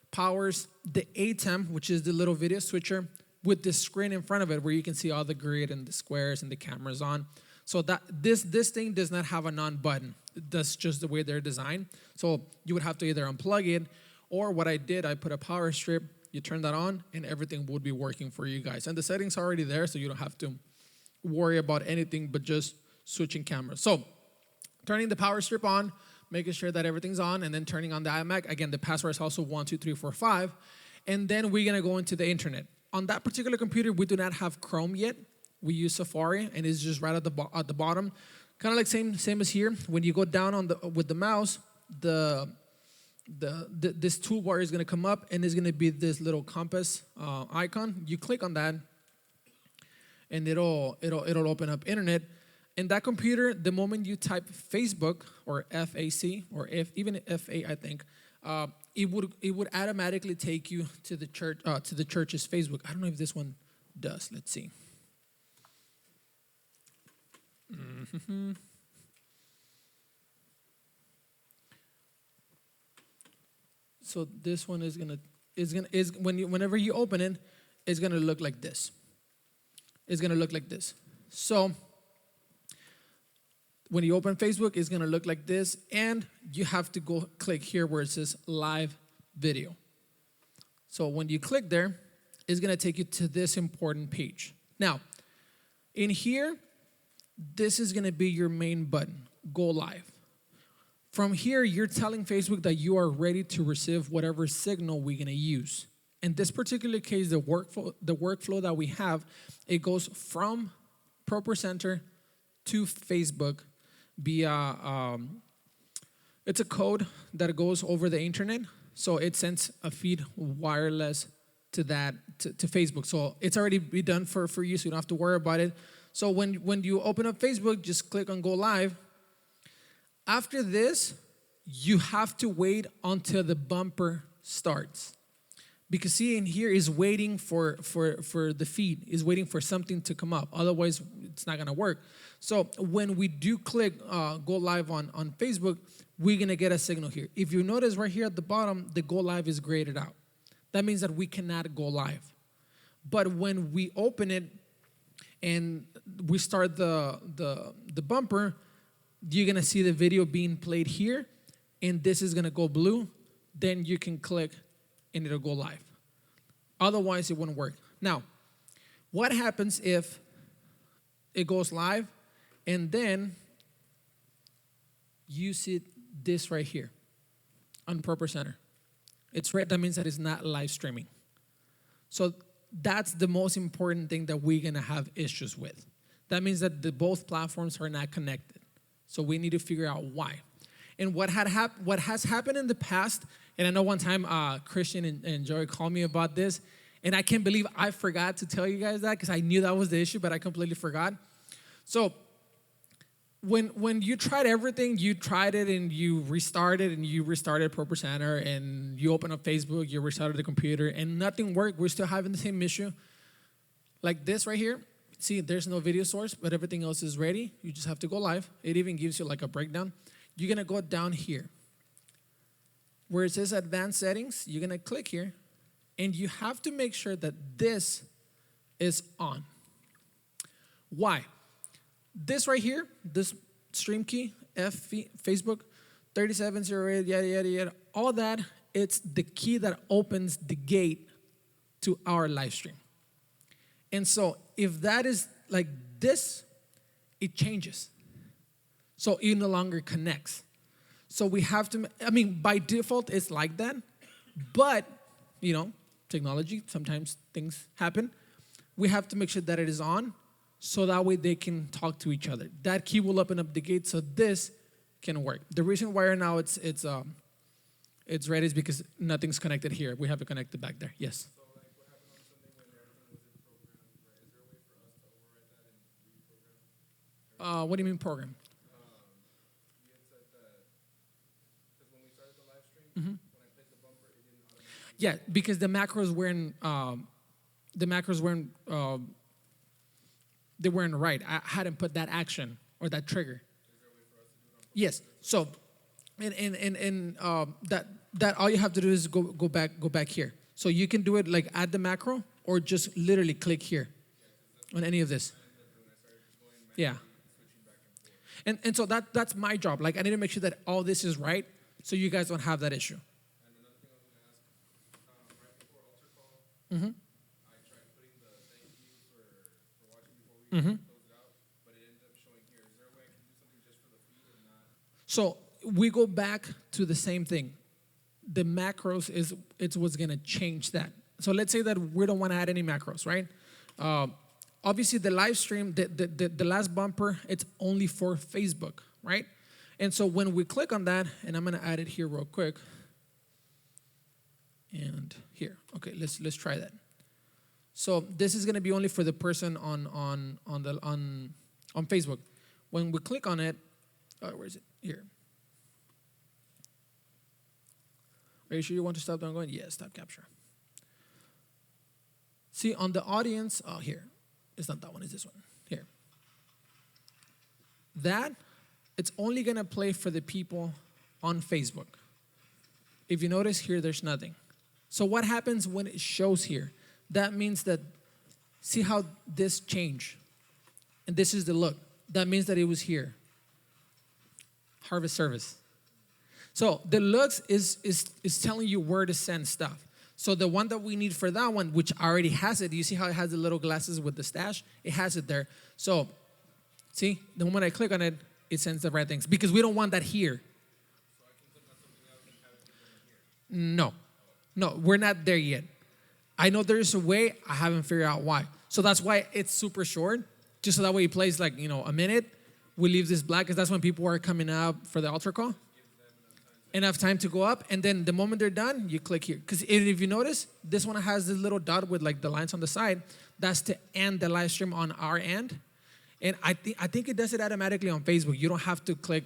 powers the ATEM, which is the little video switcher, with the screen in front of it where you can see all the grid and the squares and the cameras on. So that this thing does not have an on button. That's just the way they're designed. So you would have to either unplug it, or what I did, I put a power strip, you turn that on, and everything would be working for you guys. And the settings are already there, so you don't have to worry about anything but just switching cameras. So turning the power strip on, making sure that everything's on, and then turning on the iMac. Again, the password is also 1, 2, 3, 4, 5. And then we're gonna go into the internet. On that particular computer, we do not have Chrome yet. We use Safari, and it's just right at the bottom. Kind of like same as here. When you go down with the mouse, this toolbar is gonna come up, and it's gonna be this little compass icon. You click on that, and it'll open up internet. In that computer, the moment you type Facebook or FAC or even FA, I think, it would automatically take you to the church's Facebook. I don't know if this one does. Let's see. So this one is whenever you open it, it's gonna look like this. It's gonna look like this. So when you open Facebook, it's gonna look like this, and you have to go click here where it says live video. So when you click there, it's gonna take you to this important page. Now, in here, this is gonna be your main button, go live. From here, you're telling Facebook that you are ready to receive whatever signal we're gonna use. In this particular case, the workflow that we have, it goes from ProPresenter to Facebook via, it's a code that goes over the internet. So it sends a feed wireless to Facebook. So it's already be done for you, so you don't have to worry about it. So when you open up Facebook, just click on go live. After this, you have to wait until the bumper starts. Because see, in here is waiting for the feed, is waiting for something to come up. Otherwise, it's not gonna work. So when we do click go live on Facebook, we're gonna get a signal here. If you notice right here at the bottom, the go live is graded out. That means that we cannot go live. But when we open it and we start the bumper, you're gonna see the video being played here, and this is gonna go blue. Then you can click and it'll go live. Otherwise, it wouldn't work. Now, what happens if it goes live and then you see this right here on ProPresenter? It's red, that means that it's not live streaming. So that's the most important thing that we're gonna have issues with. That means that both platforms are not connected. So we need to figure out why. And what has happened in the past, and I know one time Christian and Joey called me about this, and I can't believe I forgot to tell you guys that because I knew that was the issue, but I completely forgot. So when you tried everything, you tried it and you restarted ProPresenter and you open up Facebook, you restarted the computer, and nothing worked. We're still having the same issue. Like this right here. See, there's no video source, but everything else is ready. You just have to go live. It even gives you like a breakdown. You're gonna go down here. Where it says advanced settings, you're gonna click here, and you have to make sure that this is on. Why? This right here, this stream key, Facebook, 3708, yada, yada, yada, all that, it's the key that opens the gate to our live stream. And so if that is like this, it changes. So it no longer connects. So we have to, by default, it's like that. But, technology, sometimes things happen. We have to make sure that it is on so that way they can talk to each other. That key will open up the gate so this can work. The reason why right now it's red is because nothing's connected here. We have it connected back there. Yes? What do you mean program? You had said that because when we started the live stream, when I clicked the bumper, it didn't automatically. Yeah, because the macros they weren't right. I hadn't put that action or that trigger. Is there a way for us to do it on? Yes. So, that all you have to do is go back here. So you can do it like add the macro or just literally click here on any of this. Yeah. And so that's my job. Like I need to make sure that all this is right so you guys don't have that issue. And another thing I was going to ask, right before altar call, I tried putting the thank you for watching before we close it out, but it ended up showing here. Is there a way I can do something just for the feed and not? So we go back to the same thing. The macros it's what's going to change that. So let's say that we don't want to add any macros, right? Obviously, the live stream, the last bumper, it's only for Facebook, right? And so when we click on that, and I'm going to add it here real quick. And here, okay, let's try that. So this is going to be only for the person on Facebook. When we click on it, where is it? Here. Are you sure you want to stop ongoing? Yes, stop capture. See, on the audience, here. It's not that one, it's this one. Here. that, it's only gonna play for the people on Facebook. If you notice here, there's nothing. So what happens when it shows here? That means that, see how this changed? And this is the look. That means that it was here. Harvest service. So the looks is telling you where to send stuff. So the one that we need for that one, which already has it, you see how it has the little glasses with the stash? It has it there. So, see, the moment I click on it, it sends the right things. Because we don't want that here. No, we're not there yet. I know there's a way, I haven't figured out why. So that's why it's super short, just so that way it plays like, a minute. We leave this black, because that's when people are coming up for the altar call. Enough time to go up, and then the moment they're done, you click here. Because if you notice, this one has this little dot with like the lines on the side. That's to end the live stream on our end. And I think it does it automatically on Facebook. You don't have to click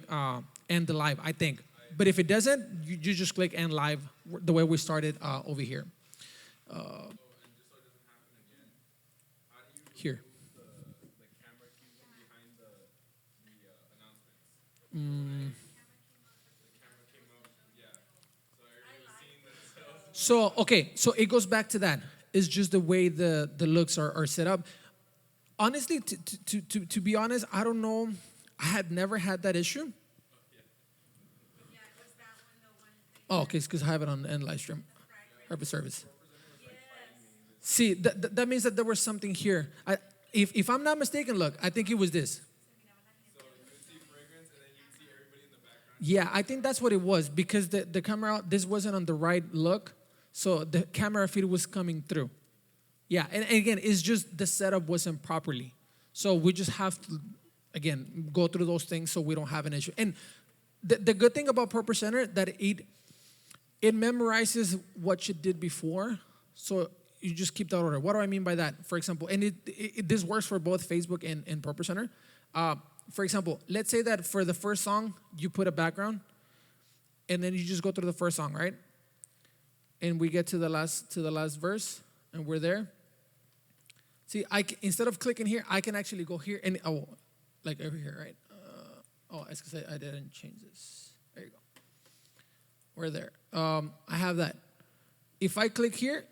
end the live, I think. But if it doesn't, you just click end live the way we started over here. Here. So, okay, so it goes back to that. It's just the way the looks are set up. Honestly, to be honest, I don't know. I had never had that issue. Oh, okay, it's because I have it on the end live stream. Harvest service. See, that means that there was something here. If I'm not mistaken, look, I think it was this. Yeah, I think that's what it was, because the camera, this wasn't on the right look, so the camera feed was coming through. Yeah, and again, it's just the setup wasn't properly. So we just have to, again, go through those things so we don't have an issue. And the good thing about ProPresenter, that it memorizes what you did before, so you just keep that order. What do I mean by that? For example, and this works for both Facebook and ProPresenter. For example, let's say that for the first song, you put a background, and then you just go through the first song, right? And we get to the last verse, and we're there. See, instead of clicking here, I can actually go here and like over here, right? It's because I didn't change this. There you go. We're there. I have that. If I click here,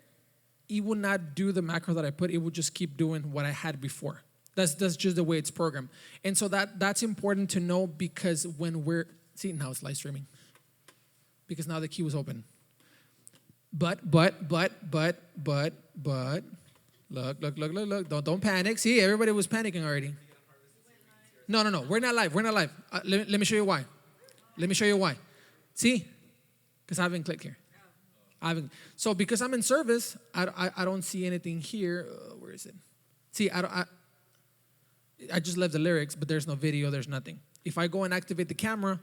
it will not do the macro that I put. It will just keep doing what I had before. That's just the way it's programmed. And so that's important to know, because when see, now it's live streaming. Because now the key was open. But, look, don't panic. See, everybody was panicking already. No, we're not live. Let me show you why. See, because I haven't clicked here. So because I'm in service, I don't see anything here. Where is it? See, I just left the lyrics, but there's no video, there's nothing. If I go and activate the camera,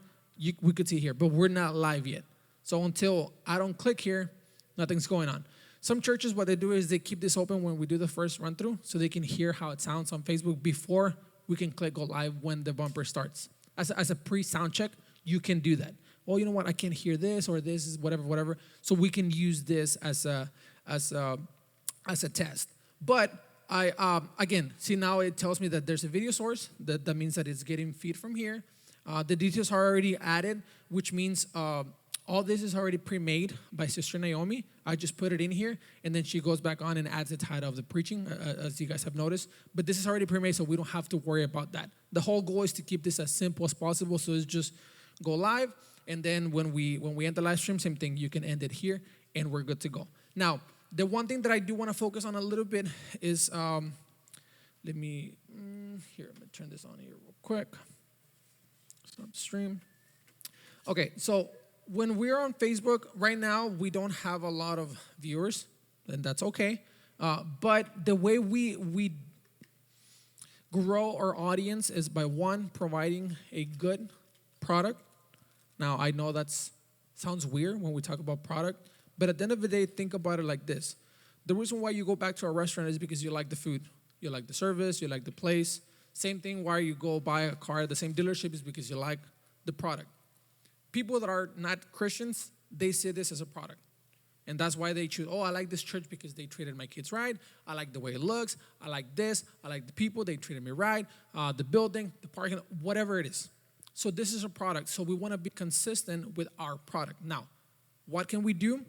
we could see here, but we're not live yet. So until I don't click here, nothing's going on. Some churches, what they do is they keep this open when we do the first run through, so they can hear how it sounds on Facebook before we can click go live when the bumper starts. As a pre-sound check, you can do that. Well, you know what, I can't hear this, or this is whatever. So we can use this as a test. But again, see, now it tells me that there's a video source. That means that it's getting feed from here. The details are already added, which means all this is already pre-made by Sister Naomi. I just put it in here, and then she goes back on and adds the title of the preaching, as you guys have noticed. But this is already pre-made, so we don't have to worry about that. The whole goal is to keep this as simple as possible, so it's just go live, and then when we end the live stream, same thing. You can end it here, and we're good to go. Now, the one thing that I do want to focus on a little bit is, let me turn this on here real quick. Stop stream. Okay, so when we're on Facebook, right now, we don't have a lot of viewers, and that's okay. But the way we grow our audience is by, one, providing a good product. Now, I know that sounds weird when we talk about product, but at the end of the day, think about it like this. The reason why you go back to a restaurant is because you like the food. You like the service, you like the place. Same thing why you go buy a car at the same dealership is because you like the product. People that are not Christians, they see this as a product. And that's why they choose, oh, I like this church because they treated my kids right. I like the way it looks. I like this. I like the people. They treated me right. The building, the parking, whatever it is. So this is a product. So we want to be consistent with our product. Now, what can we do?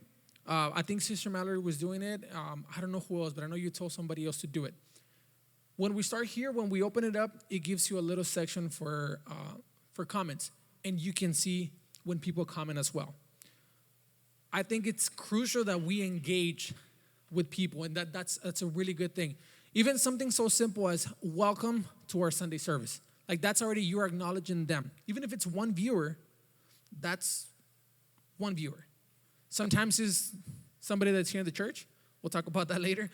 I think Sister Mallory was doing it. I don't know who else, but I know you told somebody else to do it. When we start here, when we open it up, it gives you a little section for comments. And you can see when people comment as well. I think it's crucial that we engage with people, and that's a really good thing. Even something so simple as welcome to our Sunday service. Like that's already you're acknowledging them. Even if it's one viewer, that's one viewer. Sometimes it's somebody that's here in the church. We'll talk about that later.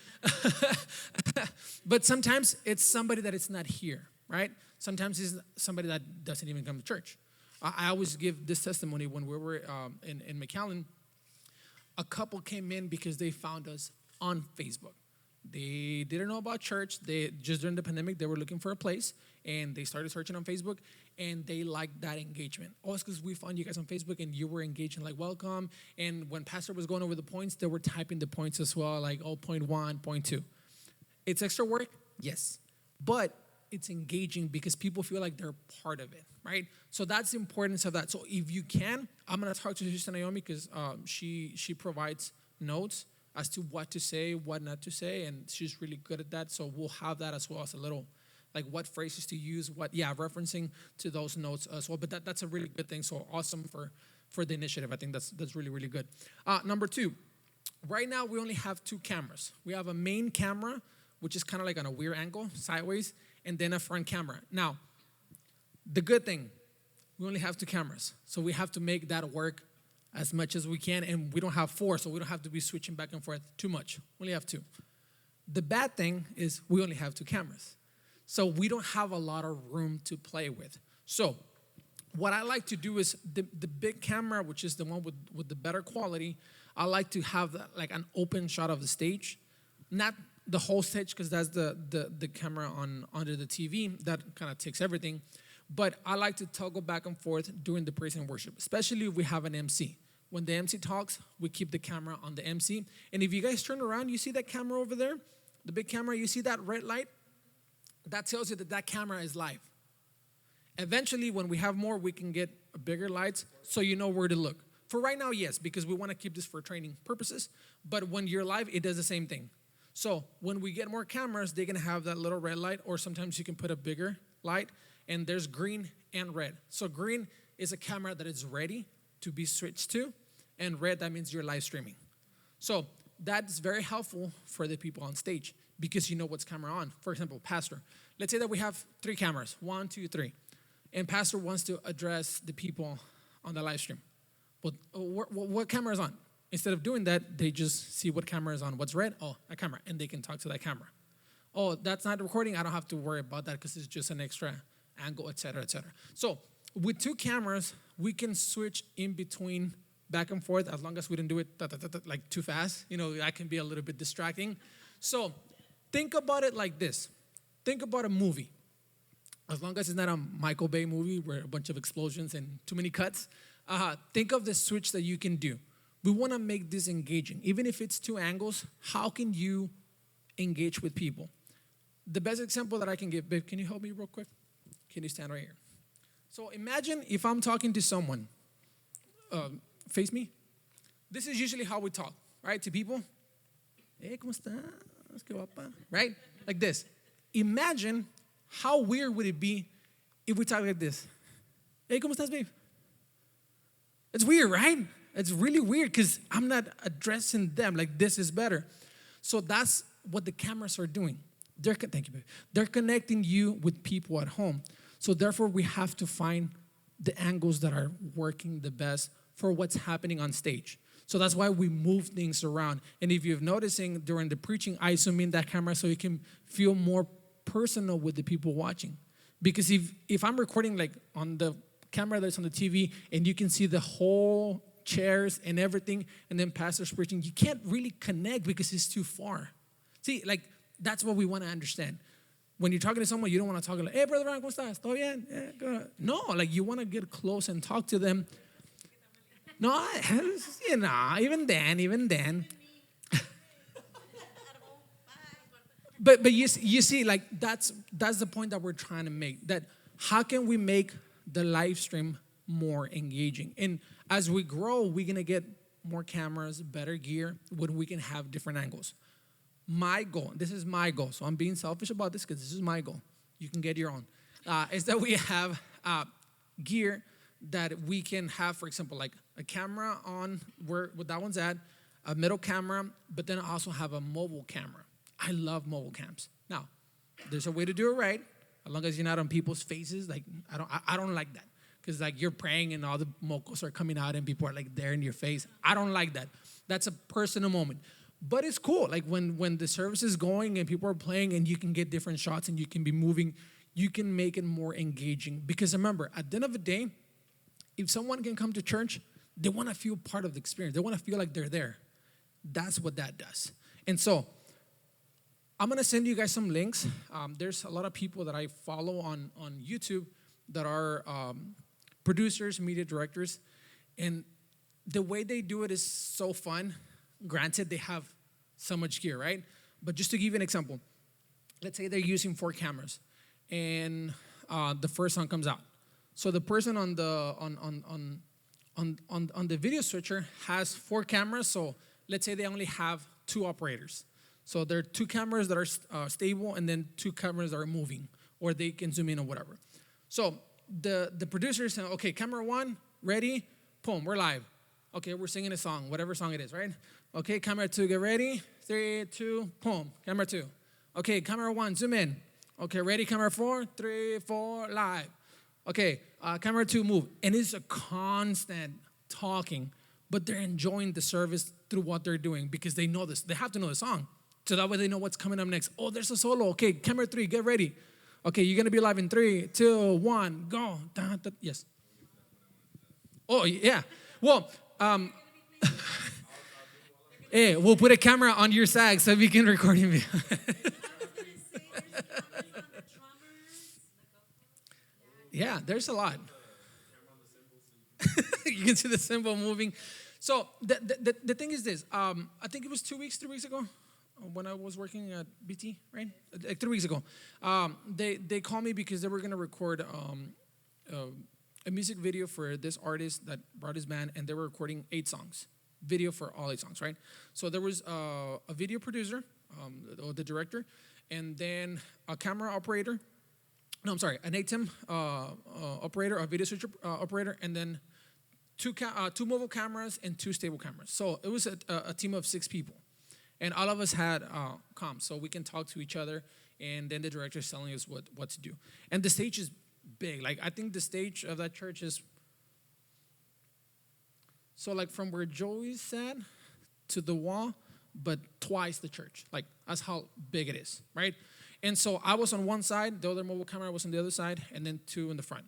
But sometimes it's somebody that is not here, right? Sometimes it's somebody that doesn't even come to church. I always give this testimony when we were in McAllen. A couple came in because they found us on Facebook. They didn't know about church. They just during the pandemic, they were looking for a place, and they started searching on Facebook, and they liked that engagement. Oh, it's because we found you guys on Facebook, and you were engaging, like, welcome. And when Pastor was going over the points, they were typing the points as well, like, oh, point 1, point 2. It's extra work? Yes. But it's engaging because people feel like they're part of it, right? So that's the importance of that. So if you can, I'm going to talk to Sister Naomi because she provides notes as to what to say, what not to say, and she's really good at that. So we'll have that as well as a little, like what phrases to use, referencing to those notes as well. But that's a really good thing. So awesome for the initiative. I think that's really, really good. Number 2, right now we only have 2 cameras. We have a main camera, which is kind of like on a weird angle, sideways, and then a front camera. Now, the good thing, we only have 2 cameras. So we have to make that work as much as we can, and we don't have 4, so we don't have to be switching back and forth too much. We only have 2. The bad thing is we only have 2 cameras. So we don't have a lot of room to play with. So what I like to do is the big camera, which is the one with the better quality, I like to have like an open shot of the stage. Not the whole stage because that's the camera under the TV. That kind of takes everything. But I like to toggle back and forth during the praise and worship, especially if we have an MC. When the MC talks, we keep the camera on the MC. And if you guys turn around, you see that camera over there? The big camera, you see that red light? That tells you that camera is live. Eventually, when we have more, we can get bigger lights so you know where to look. For right now, yes, because we want to keep this for training purposes. But when you're live, it does the same thing. So when we get more cameras, they're going to have that little red light, or sometimes you can put a bigger light. And there's green and red. So green is a camera that is ready to be switched to. And red, that means you're live streaming. So that's very helpful for the people on stage because you know what's camera on. For example, Pastor. Let's say that we have 3 cameras, 1, 2, 3. And Pastor wants to address the people on the live stream. But what camera is on? Instead of doing that, they just see what camera is on. What's red? Oh, a camera. And they can talk to that camera. Oh, that's not recording. I don't have to worry about that because it's just an extra angle, et cetera, et cetera. So with 2 cameras, we can switch in between back and forth as long as we don't do it like too fast. You know, that can be a little bit distracting. So think about it like this. Think about a movie. As long as it's not a Michael Bay movie where a bunch of explosions and too many cuts, think of the switch that you can do. We want to make this engaging. Even if it's 2 angles, how can you engage with people? The best example that I can give, babe, can you help me real quick? Can you stand right here? So imagine if I'm talking to someone, face me. This is usually how we talk, right? To people. Hey, ¿cómo estás? ¿Qué guapa? Right? Like this. Imagine how weird would it be if we talk like this. Hey, ¿cómo estás, babe? It's weird, right? It's really weird because I'm not addressing them. Like this is better. So that's what the cameras are doing. Thank you, babe. They're connecting you with people at home. So therefore, we have to find the angles that are working the best for what's happening on stage. So that's why we move things around. And if you're noticing during the preaching, I zoom in that camera so you can feel more personal with the people watching. Because if I'm recording like on the camera that's on the TV and you can see the whole chairs and everything, and then pastor's preaching, you can't really connect because it's too far. See, like that's what we want to understand. When you're talking to someone, you don't want to talk like, hey, brother Ron, ¿cómo estás? ¿Todo bien? No, like you want to get close and talk to them. No, even then. But you see, like that's the point that we're trying to make. That how can we make the live stream more engaging? And as we grow, we're gonna get more cameras, better gear, when we can have different angles. My goal, this is my goal, so I'm being selfish about this because this is my goal. You can get your own. Is that we have gear that we can have, for example, like a camera on where that one's at, a middle camera, but then also have a mobile camera. I love mobile cams. Now, there's a way to do it right, as long as you're not on people's faces. Like I don't like that, because like you're praying and all the mocos are coming out and people are like there in your face. I don't like that. That's a personal moment. But it's cool, like when the service is going and people are playing and you can get different shots and you can be moving, you can make it more engaging. Because remember, at the end of the day, if someone can come to church, they want to feel part of the experience. They want to feel like they're there. That's what that does. And so I'm going to send you guys some links. There's a lot of people that I follow on YouTube that are producers, media directors, and the way they do it is so fun. Granted, they have so much gear, right? But just to give you an example, let's say they're using 4 cameras, and the first song comes out. So the person on the video switcher has 4 cameras. So let's say they only have 2 operators. So there are 2 cameras that are stable, and then 2 cameras that are moving, or they can zoom in or whatever. So the producers say, okay, camera 1, ready, boom, we're live. Okay, we're singing a song, whatever song it is, right? Okay, camera 2, get ready. 3, 2, boom, camera 2. Okay, camera 1, zoom in. Okay, ready, camera 4, 3, 4, live. Okay, camera 2, move. And it's a constant talking, but they're enjoying the service through what they're doing because they know this. They have to know the song. So that way they know what's coming up next. Oh, there's a solo. Okay, camera 3, get ready. Okay, you're going to be live in 3, 2, 1, go. Yes. Oh, yeah. Well, hey, we'll put a camera on your sag so we can record you. Yeah, there's a lot. You can see the cymbal moving. So the thing is this. I think it was 3 weeks ago when I was working at BT, right? Like 3 weeks ago. They called me because they were going to record a music video for this artist that brought his band, and they were recording 8 songs. Video for all 8 songs, right? So there was a video producer, the director, and then a camera operator. No, I'm sorry, an ATEM operator, a video switcher operator, and then 2 mobile cameras and 2 stable cameras. So it was a team of 6 people. And all of us had comms, so we can talk to each other, and then the director is telling us what to do. And the stage is big. Like, I think the stage of that church is, so like from where Joey sat to the wall, but twice the church. Like, that's how big it is, right? And so I was on one side, the other mobile camera was on the other side, and then 2 in the front.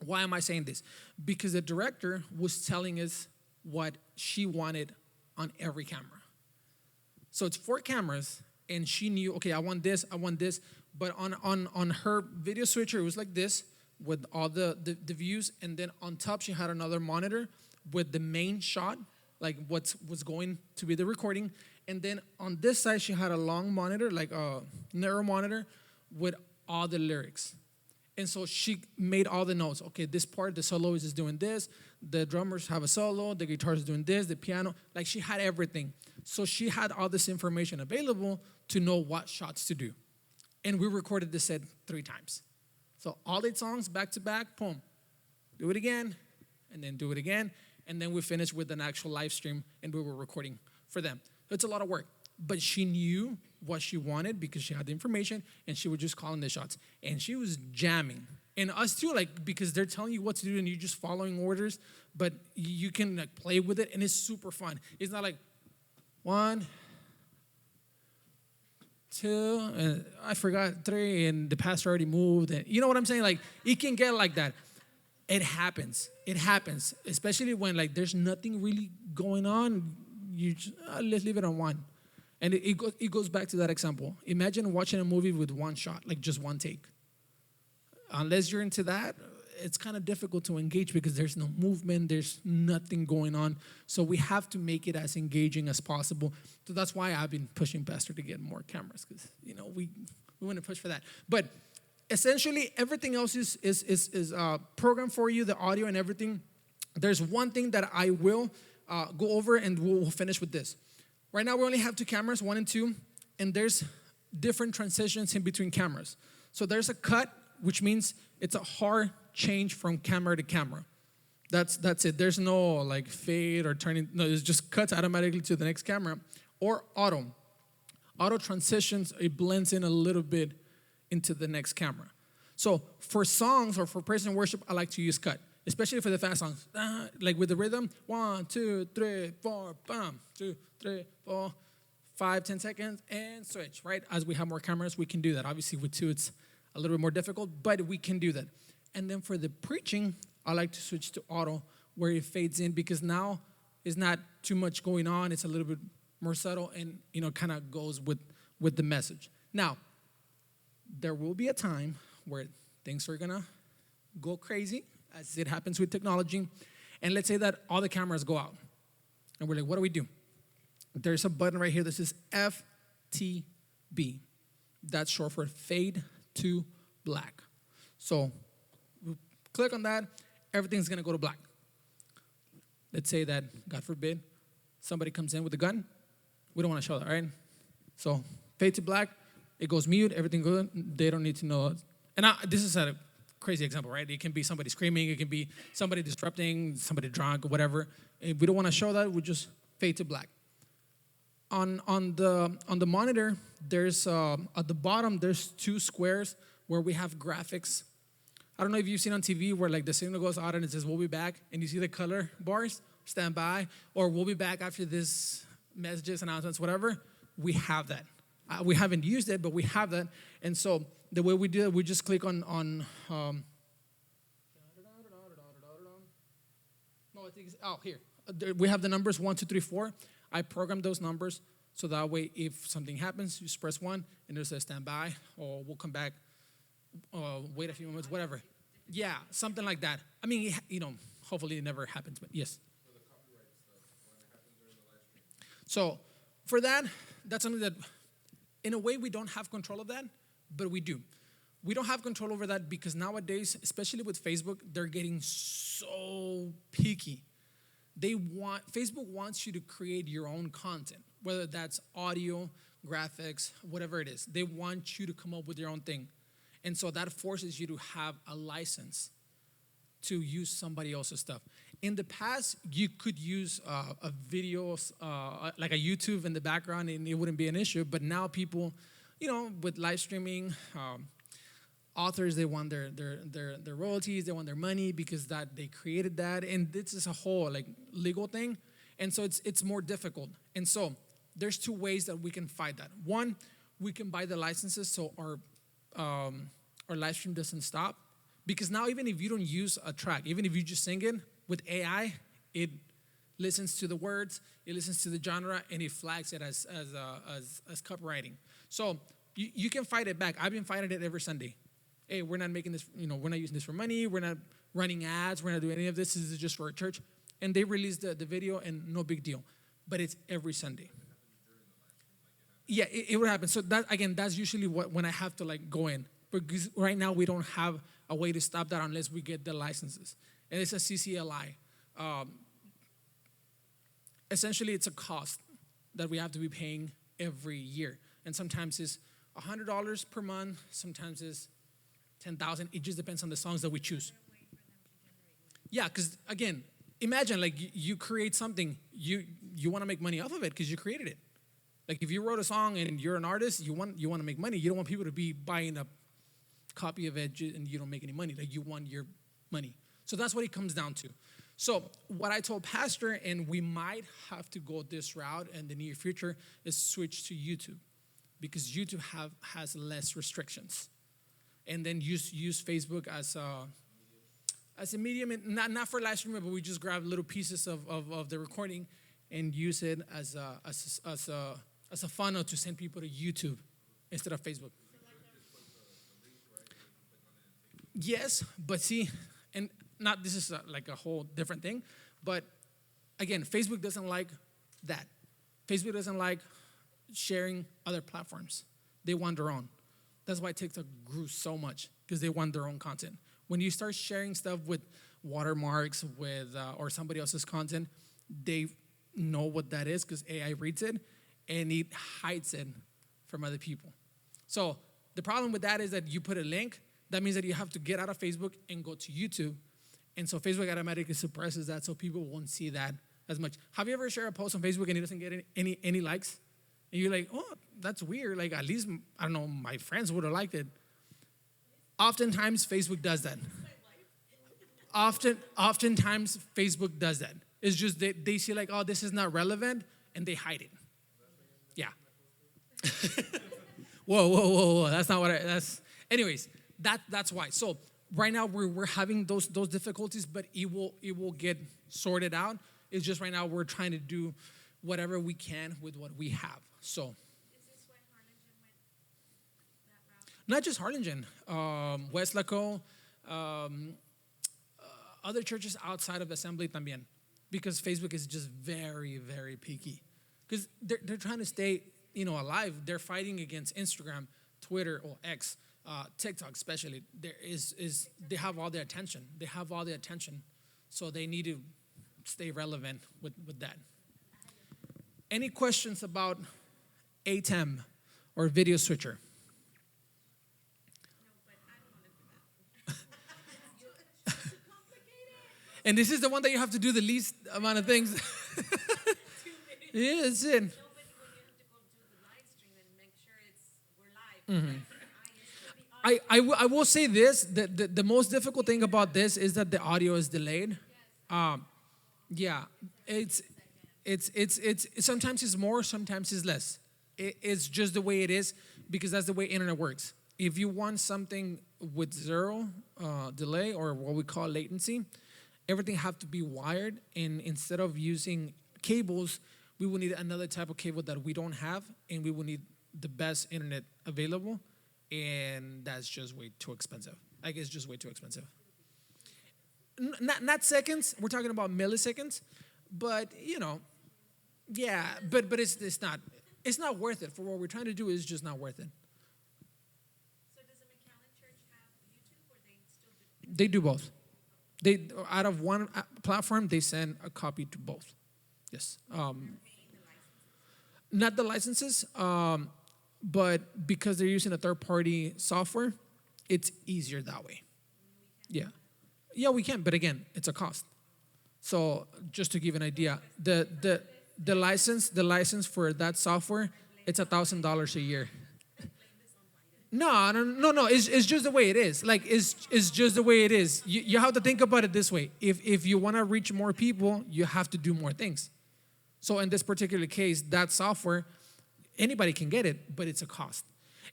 Why am I saying this? Because the director was telling us what she wanted on every camera. So it's 4 cameras, and she knew, okay, I want this. But on her video switcher, it was like this with all the views, and then on top she had another monitor with the main shot, like what's going to be the recording. And then on this side, she had a long monitor, like a narrow monitor with all the lyrics. And so she made all the notes. Okay, this part, the soloist is doing this. The drummers have a solo. The guitar is doing this. The piano. Like, she had everything. So she had all this information available to know what shots to do. And we recorded the set 3 times. So all 8 songs back to back, boom. Do it again, and then do it again. And then we finished with an actual live stream, and we were recording for them. It's a lot of work. But she knew what she wanted because she had the information, and she would just call in the shots. And she was jamming. And us too, like, because they're telling you what to do, and you're just following orders, but you can like play with it, and it's super fun. It's not like 1, 2, and I forgot 3, and the pastor already moved. And you know what I'm saying? Like, it can get like that. It happens. It happens, especially when like there's nothing really going on. You just, let's leave it on 1. And it goes back to that example. Imagine watching a movie with 1 shot, like just 1 take. Unless you're into that, it's kind of difficult to engage because there's no movement, there's nothing going on. So we have to make it as engaging as possible. So that's why I've been pushing Pastor to get more cameras, because we want to push for that. But essentially, everything else is programmed for you, the audio and everything. There's one thing that I will go over, and we'll finish with this. Right now, we only have 2 cameras, 1 and 2, and there's different transitions in between cameras. So there's a cut, which means it's a hard change from camera to camera. That's it. There's no like fade or turning. No, it just cuts automatically to the next camera. Or auto. Auto transitions, it blends in a little bit into the next camera. So for songs or for praise and worship, I like to use cut, especially for the fast songs. Like with the rhythm, 1, 2, 3, 4, bam, 2, 3, 4, 5, 10 seconds, and switch, right? As we have more cameras, we can do that. Obviously, with 2, it's a little bit more difficult, but we can do that. And then for the preaching, I like to switch to auto, where it fades in, because now it's not too much going on. It's a little bit more subtle and, kind of goes with the message. Now, there will be a time where things are going to go crazy, as it happens with technology. And let's say that all the cameras go out. And we're like, what do we do? There's a button right here that says FTB. That's short for fade to black. So we click on that, everything's going to go to black. Let's say that, God forbid, somebody comes in with a gun. We don't want to show that, right? So fade to black, it goes mute, everything good. They don't need to know. And this is a crazy example, right? It can be somebody screaming, it can be somebody disrupting, somebody drunk, whatever. If we don't want to show that, we just fade to black. On the monitor, there's at the bottom, there's 2 squares where we have graphics. I don't know if you've seen on TV where like the signal goes out and it says, we'll be back, and you see the color bars, stand by, or we'll be back after this messages, announcements, whatever. We have that. We haven't used it, but we have that. And so the way we do it, we just click on here. We have the numbers 1, 2, 3, 4. I program those numbers so that way if something happens, you just press 1 and it says stand by, or we'll come back, wait a few moments, whatever. Yeah, something like that. I mean, hopefully it never happens, but yes. For the copyright stuff, when it happens during the live stream. So for that, that's something that in a way we don't have control of that, but we do. We don't have control over that because nowadays, especially with Facebook, they're getting so picky. Facebook wants you to create your own content, whether that's audio, graphics, whatever it is. They want you to come up with your own thing. And so that forces you to have a license to use somebody else's stuff. In the past, you could use a video, like a YouTube in the background, and it wouldn't be an issue. But now people, with live streaming, authors, they want their royalties, they want their money because that they created that, and this is a whole like legal thing, and so it's more difficult. And so there's 2 ways that we can fight that. One, we can buy the licenses so our live stream doesn't stop, because now even if you don't use a track, even if you just sing it with AI, it listens to the words, it listens to the genre, and it flags it as copywriting. So you can fight it back. I've been fighting it every Sunday. Hey, we're not making this, we're not using this for money. We're not running ads. We're not doing any of this. This is just for our church. And they released the video, and no big deal. But it's every Sunday. Yeah, it would happen. So that's usually when I have to like go in. Because right now we don't have a way to stop that unless we get the licenses. And it's a CCLI. Essentially, it's a cost that we have to be paying every year. And sometimes it's $100 per month. Sometimes it's $10,000. It just depends on the songs that we choose. Yeah, because again, imagine like you create something, you want to make money off of it because you created it. Like if you wrote a song and you're an artist, you want to make money. You don't want people to be buying a copy of it and you don't make any money. Like you want your money. So that's what it comes down to. So what I told Pastor, and we might have to go this route in the near future, is switch to YouTube, because YouTube has less restrictions. And then use Facebook as a medium, and not for live streaming, but we just grab little pieces of the recording and use it as a funnel to send people to YouTube instead of Facebook. Yes, but see, and not this is like a whole different thing, but again, Facebook doesn't like that. Facebook doesn't like sharing other platforms. They want their own. That's why TikTok grew so much, because they want their own content. When you start sharing stuff with watermarks, with or somebody else's content, they know what that is because AI reads it and it hides it from other people. So the problem with that is that you put a link. That means that you have to get out of Facebook and go to YouTube. And so Facebook automatically suppresses that so people won't see that as much. Have you ever shared a post on Facebook and it doesn't get any likes? And you're like, oh, that's weird. Like, at least, I don't know, my friends would have liked it. Oftentimes, Facebook does that. Oftentimes, Facebook does that. It's just they see like, oh, this is not relevant, and they hide it. Yeah. Whoa. That's not what that's. Anyways, that's why. So right now, we're having those difficulties, but it will get sorted out. It's just right now we're trying to do whatever we can with what we have. So. Is this why Harlingen went that route? Not just Harlingen, Westlaco, other churches outside of Assembly también, because Facebook is just very, very picky. Because they're trying to stay, alive. They're fighting against Instagram, Twitter, or X, TikTok especially. They have all their attention. They have all the attention, so they need to stay relevant with that. Any questions about ATEM or video switcher? And this is the one that you have to do the least amount of things. Yeah, it's it. No, but when you have to go do the live stream and make sure we're live. I will say this: the most difficult thing about this is that the audio is delayed. Yeah, it's sometimes it's more, sometimes it's less. It's just the way it is because that's the way internet works. If you want something with zero delay or what we call latency, everything have to be wired, and instead of using cables, we will need another type of cable that we don't have, and we will need the best internet available, and that's just way too expensive. I guess just way too expensive. Not seconds, we're talking about milliseconds, but yeah, but it's not worth it for what we're trying to do. Is just not worth it. So does the McAllen Church have YouTube, or they still do? They do both. They out of one platform, they send a copy to both. Yes. Not the licenses, but because they're using a third-party software, it's easier that way. Yeah, we can, but again, it's a cost. So just to give an idea, the license for that software, it's $1,000 a year. No. It's just the way it is. Like it's just the way it is. You have to think about it this way. If you want to reach more people, you have to do more things. So in this particular case, that software, anybody can get it, but it's a cost.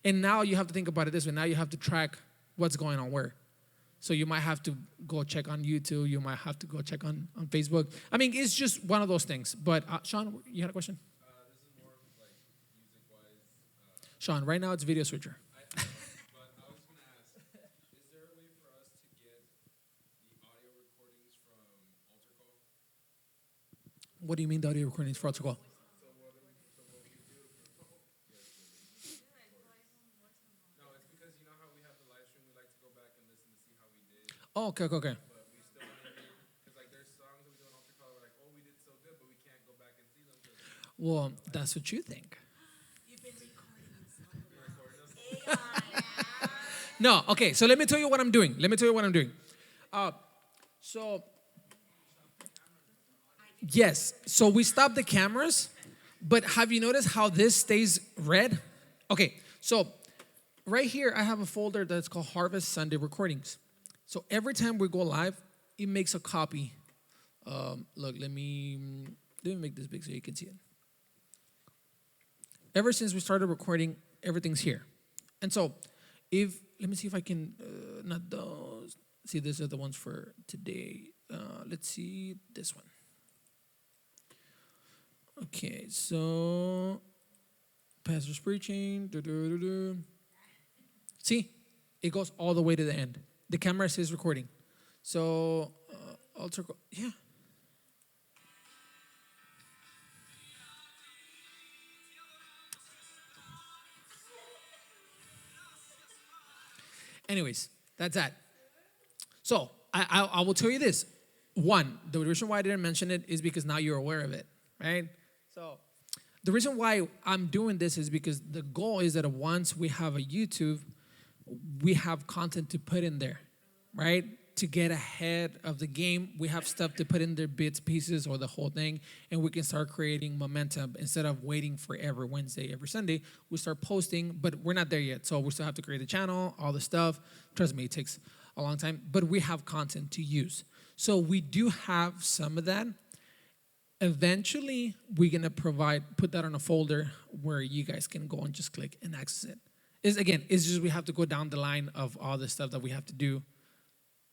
And now you have to think about it this way. Now you have to track what's going on where. So you might have to go check on YouTube. You might have to go check on Facebook. I mean, it's just one of those things. But Sean, you had a question? This is more like music-wise. Sean, right now it's video switcher. But I was going to ask, is there a way for us to get the audio recordings from Altar Call? What do you mean the audio recordings for Altar Call? So what we do, no, it's because you know how we have the live stream, we like to go back and listen to see how we did. Oh, okay. But we still want to hear, because like there's songs that we do on Altar Call, we're like, oh, we did so good, but we can't go back and see them. Well, that's what you think. You've been recording us. No, okay, so let me tell you what I'm doing. So, yes, so we stopped the cameras, but have you noticed how this stays red? Okay, so right here I have a folder that's called Harvest Sunday Recordings. So every time we go live, it makes a copy. Look, let me make this big so you can see it. Ever since we started recording, everything's here. And so let me see if I can, not those. See, these are the ones for today. Let's see this one. Okay, so pastor's preaching. See, it goes all the way to the end. The camera says recording. So, yeah. Anyways, that's that. So I will tell you this. One, the reason why I didn't mention it is because now you're aware of it, right? So the reason why I'm doing this is because the goal is that once we have a YouTube, we have content to put in there, right? To get ahead of the game, we have stuff to put in there, bits, pieces, or the whole thing, and we can start creating momentum instead of waiting for every Wednesday, every Sunday. We start posting, but we're not there yet, so we still have to create a channel, all the stuff. Trust me, it takes a long time, but we have content to use. So we do have some of that. Eventually, we're gonna put that on a folder where you guys can go and just click and access it. It's just we have to go down the line of all the stuff that we have to do.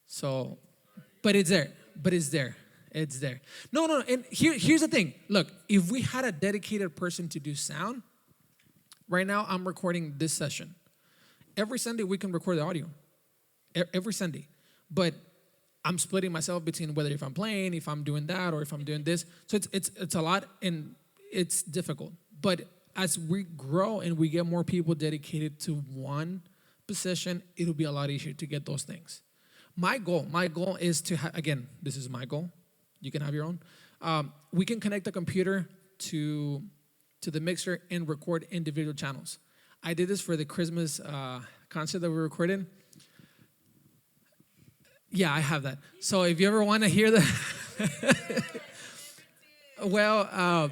So, but it's there. It's there. No. And here's the thing. Look, if we had a dedicated person to do sound, right now I'm recording this session. Every Sunday we can record the audio. Every Sunday. But I'm splitting myself between whether if I'm playing, if I'm doing that, or if I'm doing this. So it's a lot and it's difficult. But as we grow and we get more people dedicated to one position, it'll be a lot easier to get those things. My goal is to again, this is my goal. You can have your own. We can connect the computer to the mixer and record individual channels. I did this for the Christmas concert that we recorded. Yeah, I have that. So if you ever want to hear that, well,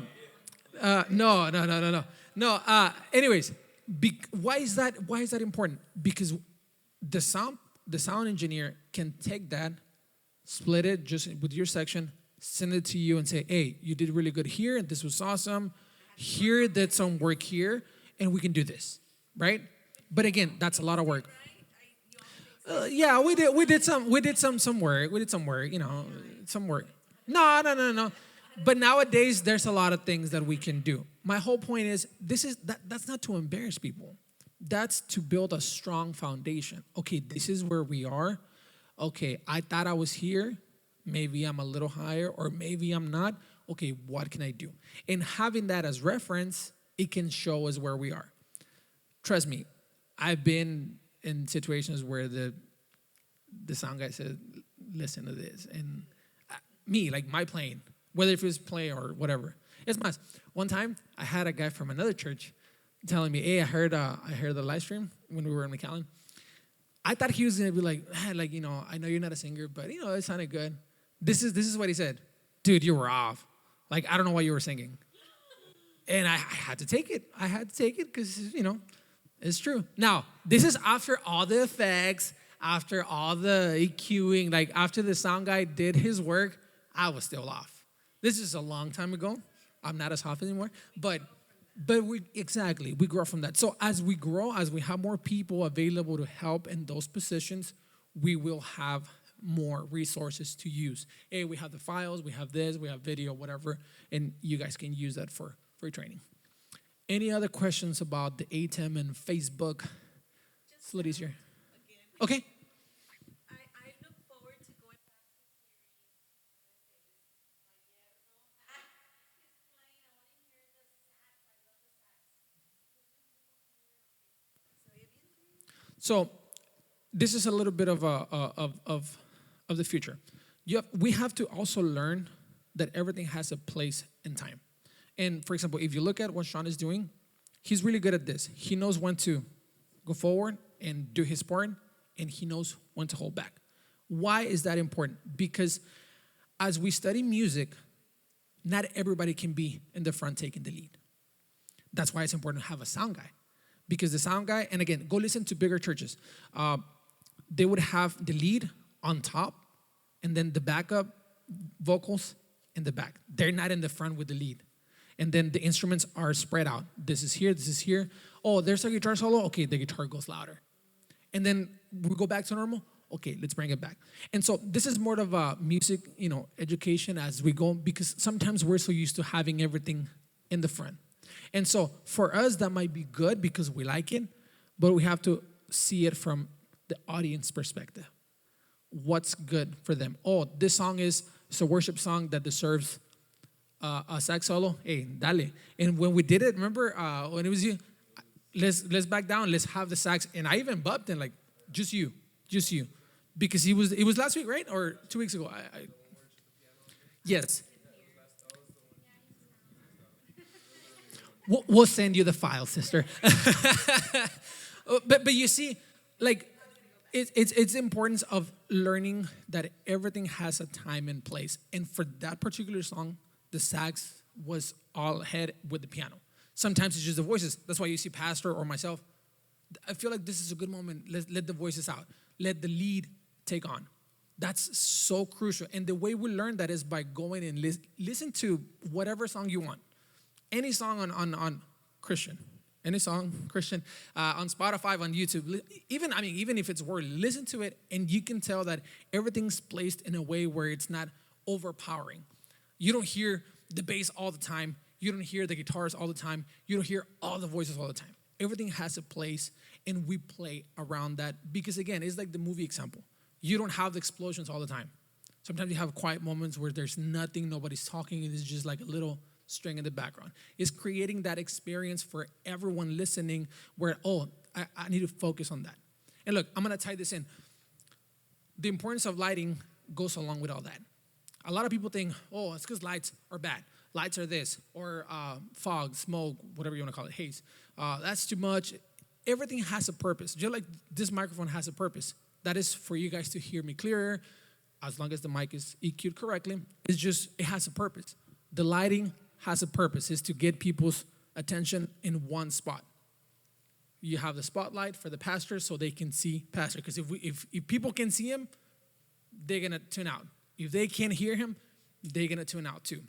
no. Anyways, why is that important? Because the sound engineer can take that, split it just with your section, send it to you and say, hey, you did really good here, and this was awesome. Here did some work here, and we can do this, right? But again, that's a lot of work. Yeah, we did some work. Some work. No. But nowadays, there's a lot of things that we can do. My whole point is, that's not to embarrass people. That's to build a strong foundation. Okay, this is where we are. Okay, I thought I was here. Maybe I'm a little higher, or maybe I'm not. Okay, what can I do? And having that as reference, it can show us where we are. Trust me, I've been in situations where the sound guy said, listen to this. And my playing, whether if it's play or whatever. It's my, one time I had a guy from another church telling me, hey, I heard the live stream when we were in McAllen. I thought he was going to be like, I know you're not a singer, but it sounded good. This is what he said. Dude, you were off. I don't know why you were singing. And I had to take it. I had to take it because, it's true. Now, this is after all the effects, after all the EQing, after the sound guy did his work, I was still off. This is a long time ago. I'm not as off anymore. But we grow from that. So as we grow, as we have more people available to help in those positions, we will have more resources to use. Hey, we have the files, we have this, we have video, whatever, and you guys can use that for training. Any other questions about the ATEM and Facebook? It's a little easier. Okay. I look forward to going back to hearing So this is a little bit of the future. We have to also learn that everything has a place and time. And for example, if you look at what Sean is doing, he's really good at this. He knows when to go forward and do his part, and he knows when to hold back. Why is that important? Because as we study music, not everybody can be in the front taking the lead. That's why it's important to have a sound guy. Because the sound guy, and again, go listen to bigger churches. They would have the lead on top, and then the backup vocals in the back. They're not in the front with the lead. And then the instruments are spread out. This is here, this is here. Oh, there's a guitar solo. Okay, the guitar goes louder. And then we go back to normal. Okay, let's bring it back. And so this is more of a music, education as we go, because sometimes we're so used to having everything in the front. And so for us, that might be good because we like it, but we have to see it from the audience perspective. what's good for them. Oh, this song is it's a worship song that deserves a sax solo. Hey, dale. And when we did it, remember when it was you, let's back down. Let's have the sax. And I even bumped in like just you, because it was last week, right, or 2 weeks ago. Yes. We'll send you the file, sister. but you see, like it's the importance of learning that everything has a time and place. And for that particular song, the sax was all ahead with the piano. Sometimes it's just the voices. That's why you see Pastor or myself. I feel like this is a good moment. Let the voices out. Let the lead take on. That's so crucial. And the way we learn that is by going and listen to whatever song you want. Any song on Christian. Any song, Christian, on Spotify, on YouTube, even if it's word, listen to it, and you can tell that everything's placed in a way where it's not overpowering. You don't hear the bass all the time. You don't hear the guitars all the time. You don't hear all the voices all the time. Everything has a place, and we play around that because, again, it's like the movie example. You don't have the explosions all the time. Sometimes you have quiet moments where there's nothing, nobody's talking, and it's just like a little string in the background. It's creating that experience for everyone listening where, I need to focus on that. And look, I'm going to tie this in. The importance of lighting goes along with all that. A lot of people think, it's because lights are bad. Lights are this, or fog, smoke, whatever you want to call it, haze. That's too much. Everything has a purpose. Just like this microphone has a purpose. That is for you guys to hear me clearer, as long as the mic is EQ'd correctly. It has a purpose. The lighting has a purpose. It's to get people's attention in one spot. You have the spotlight for the pastor so they can see pastor. Because if people can see him, they're going to tune out. If they can't hear him, they're going to tune out too.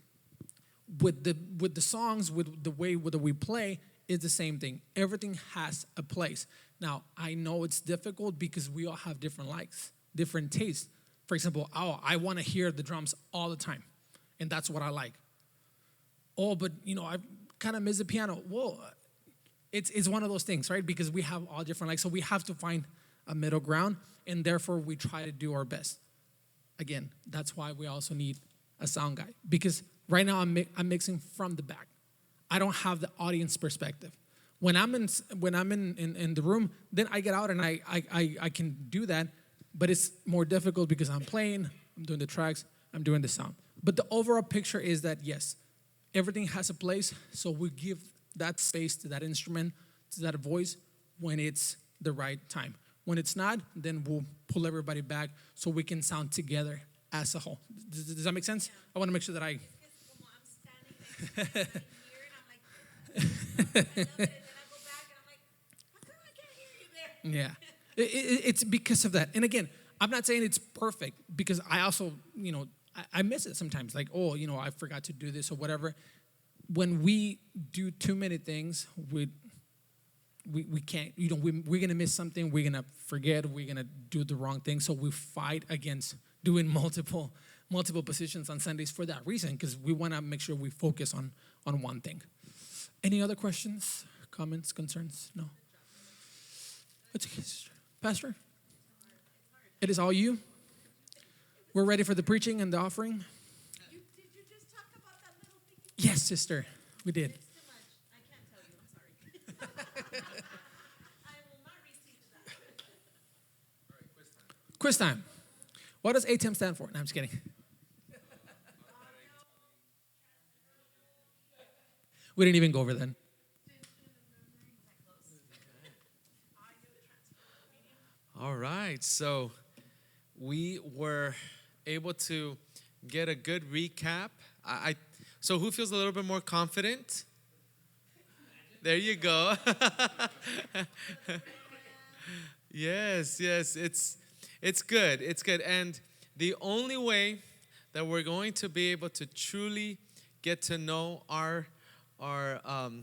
With the songs, with the way that we play, it's the same thing. Everything has a place. Now, I know it's difficult because we all have different likes, different tastes. For example, I want to hear the drums all the time, and that's what I like. But I kind of miss the piano. Well, it's one of those things, right? Because we have all different likes, so we have to find a middle ground, and therefore we try to do our best. Again, that's why we also need a sound guy, because right now I'm mixing from the back. I don't have the audience perspective. When I'm in the room, then I get out and I can do that, but it's more difficult because I'm playing, I'm doing the tracks, I'm doing the sound. But the overall picture is that yes, everything has a place, so we give that space to that instrument, to that voice when it's the right time. When it's not, then we'll pull everybody back so we can sound together as a whole. Does that make sense? I want to make sure that I... Como I'm standing next to here, and I'm like, I love it. And then I go back, and I'm like, how come I can't hear you there? Yeah. It's because of that. And again, I'm not saying it's perfect because I also, I miss it sometimes. Like, I forgot to do this or whatever. When we do too many things, we can't, we're going to miss something. We're going to forget. We're going to do the wrong thing. So we fight against doing multiple positions on Sundays for that reason, because we want to make sure we focus on one thing. Any other questions, comments, concerns? No? It's okay, sister. Pastor? It is all you? We're ready for the preaching and the offering? Did you just talk about that little thing? Yes, sister, we did. It's too much. I can't tell you. I'm sorry. I will not receive that. All right, quiz time. Quiz time. What does ATEM stand for? No, I'm just kidding. We didn't even go over that. All right, so we were able to get a good recap. So who feels a little bit more confident? There you go. Yes, it's good. It's good. And the only way that we're going to be able to truly get to know our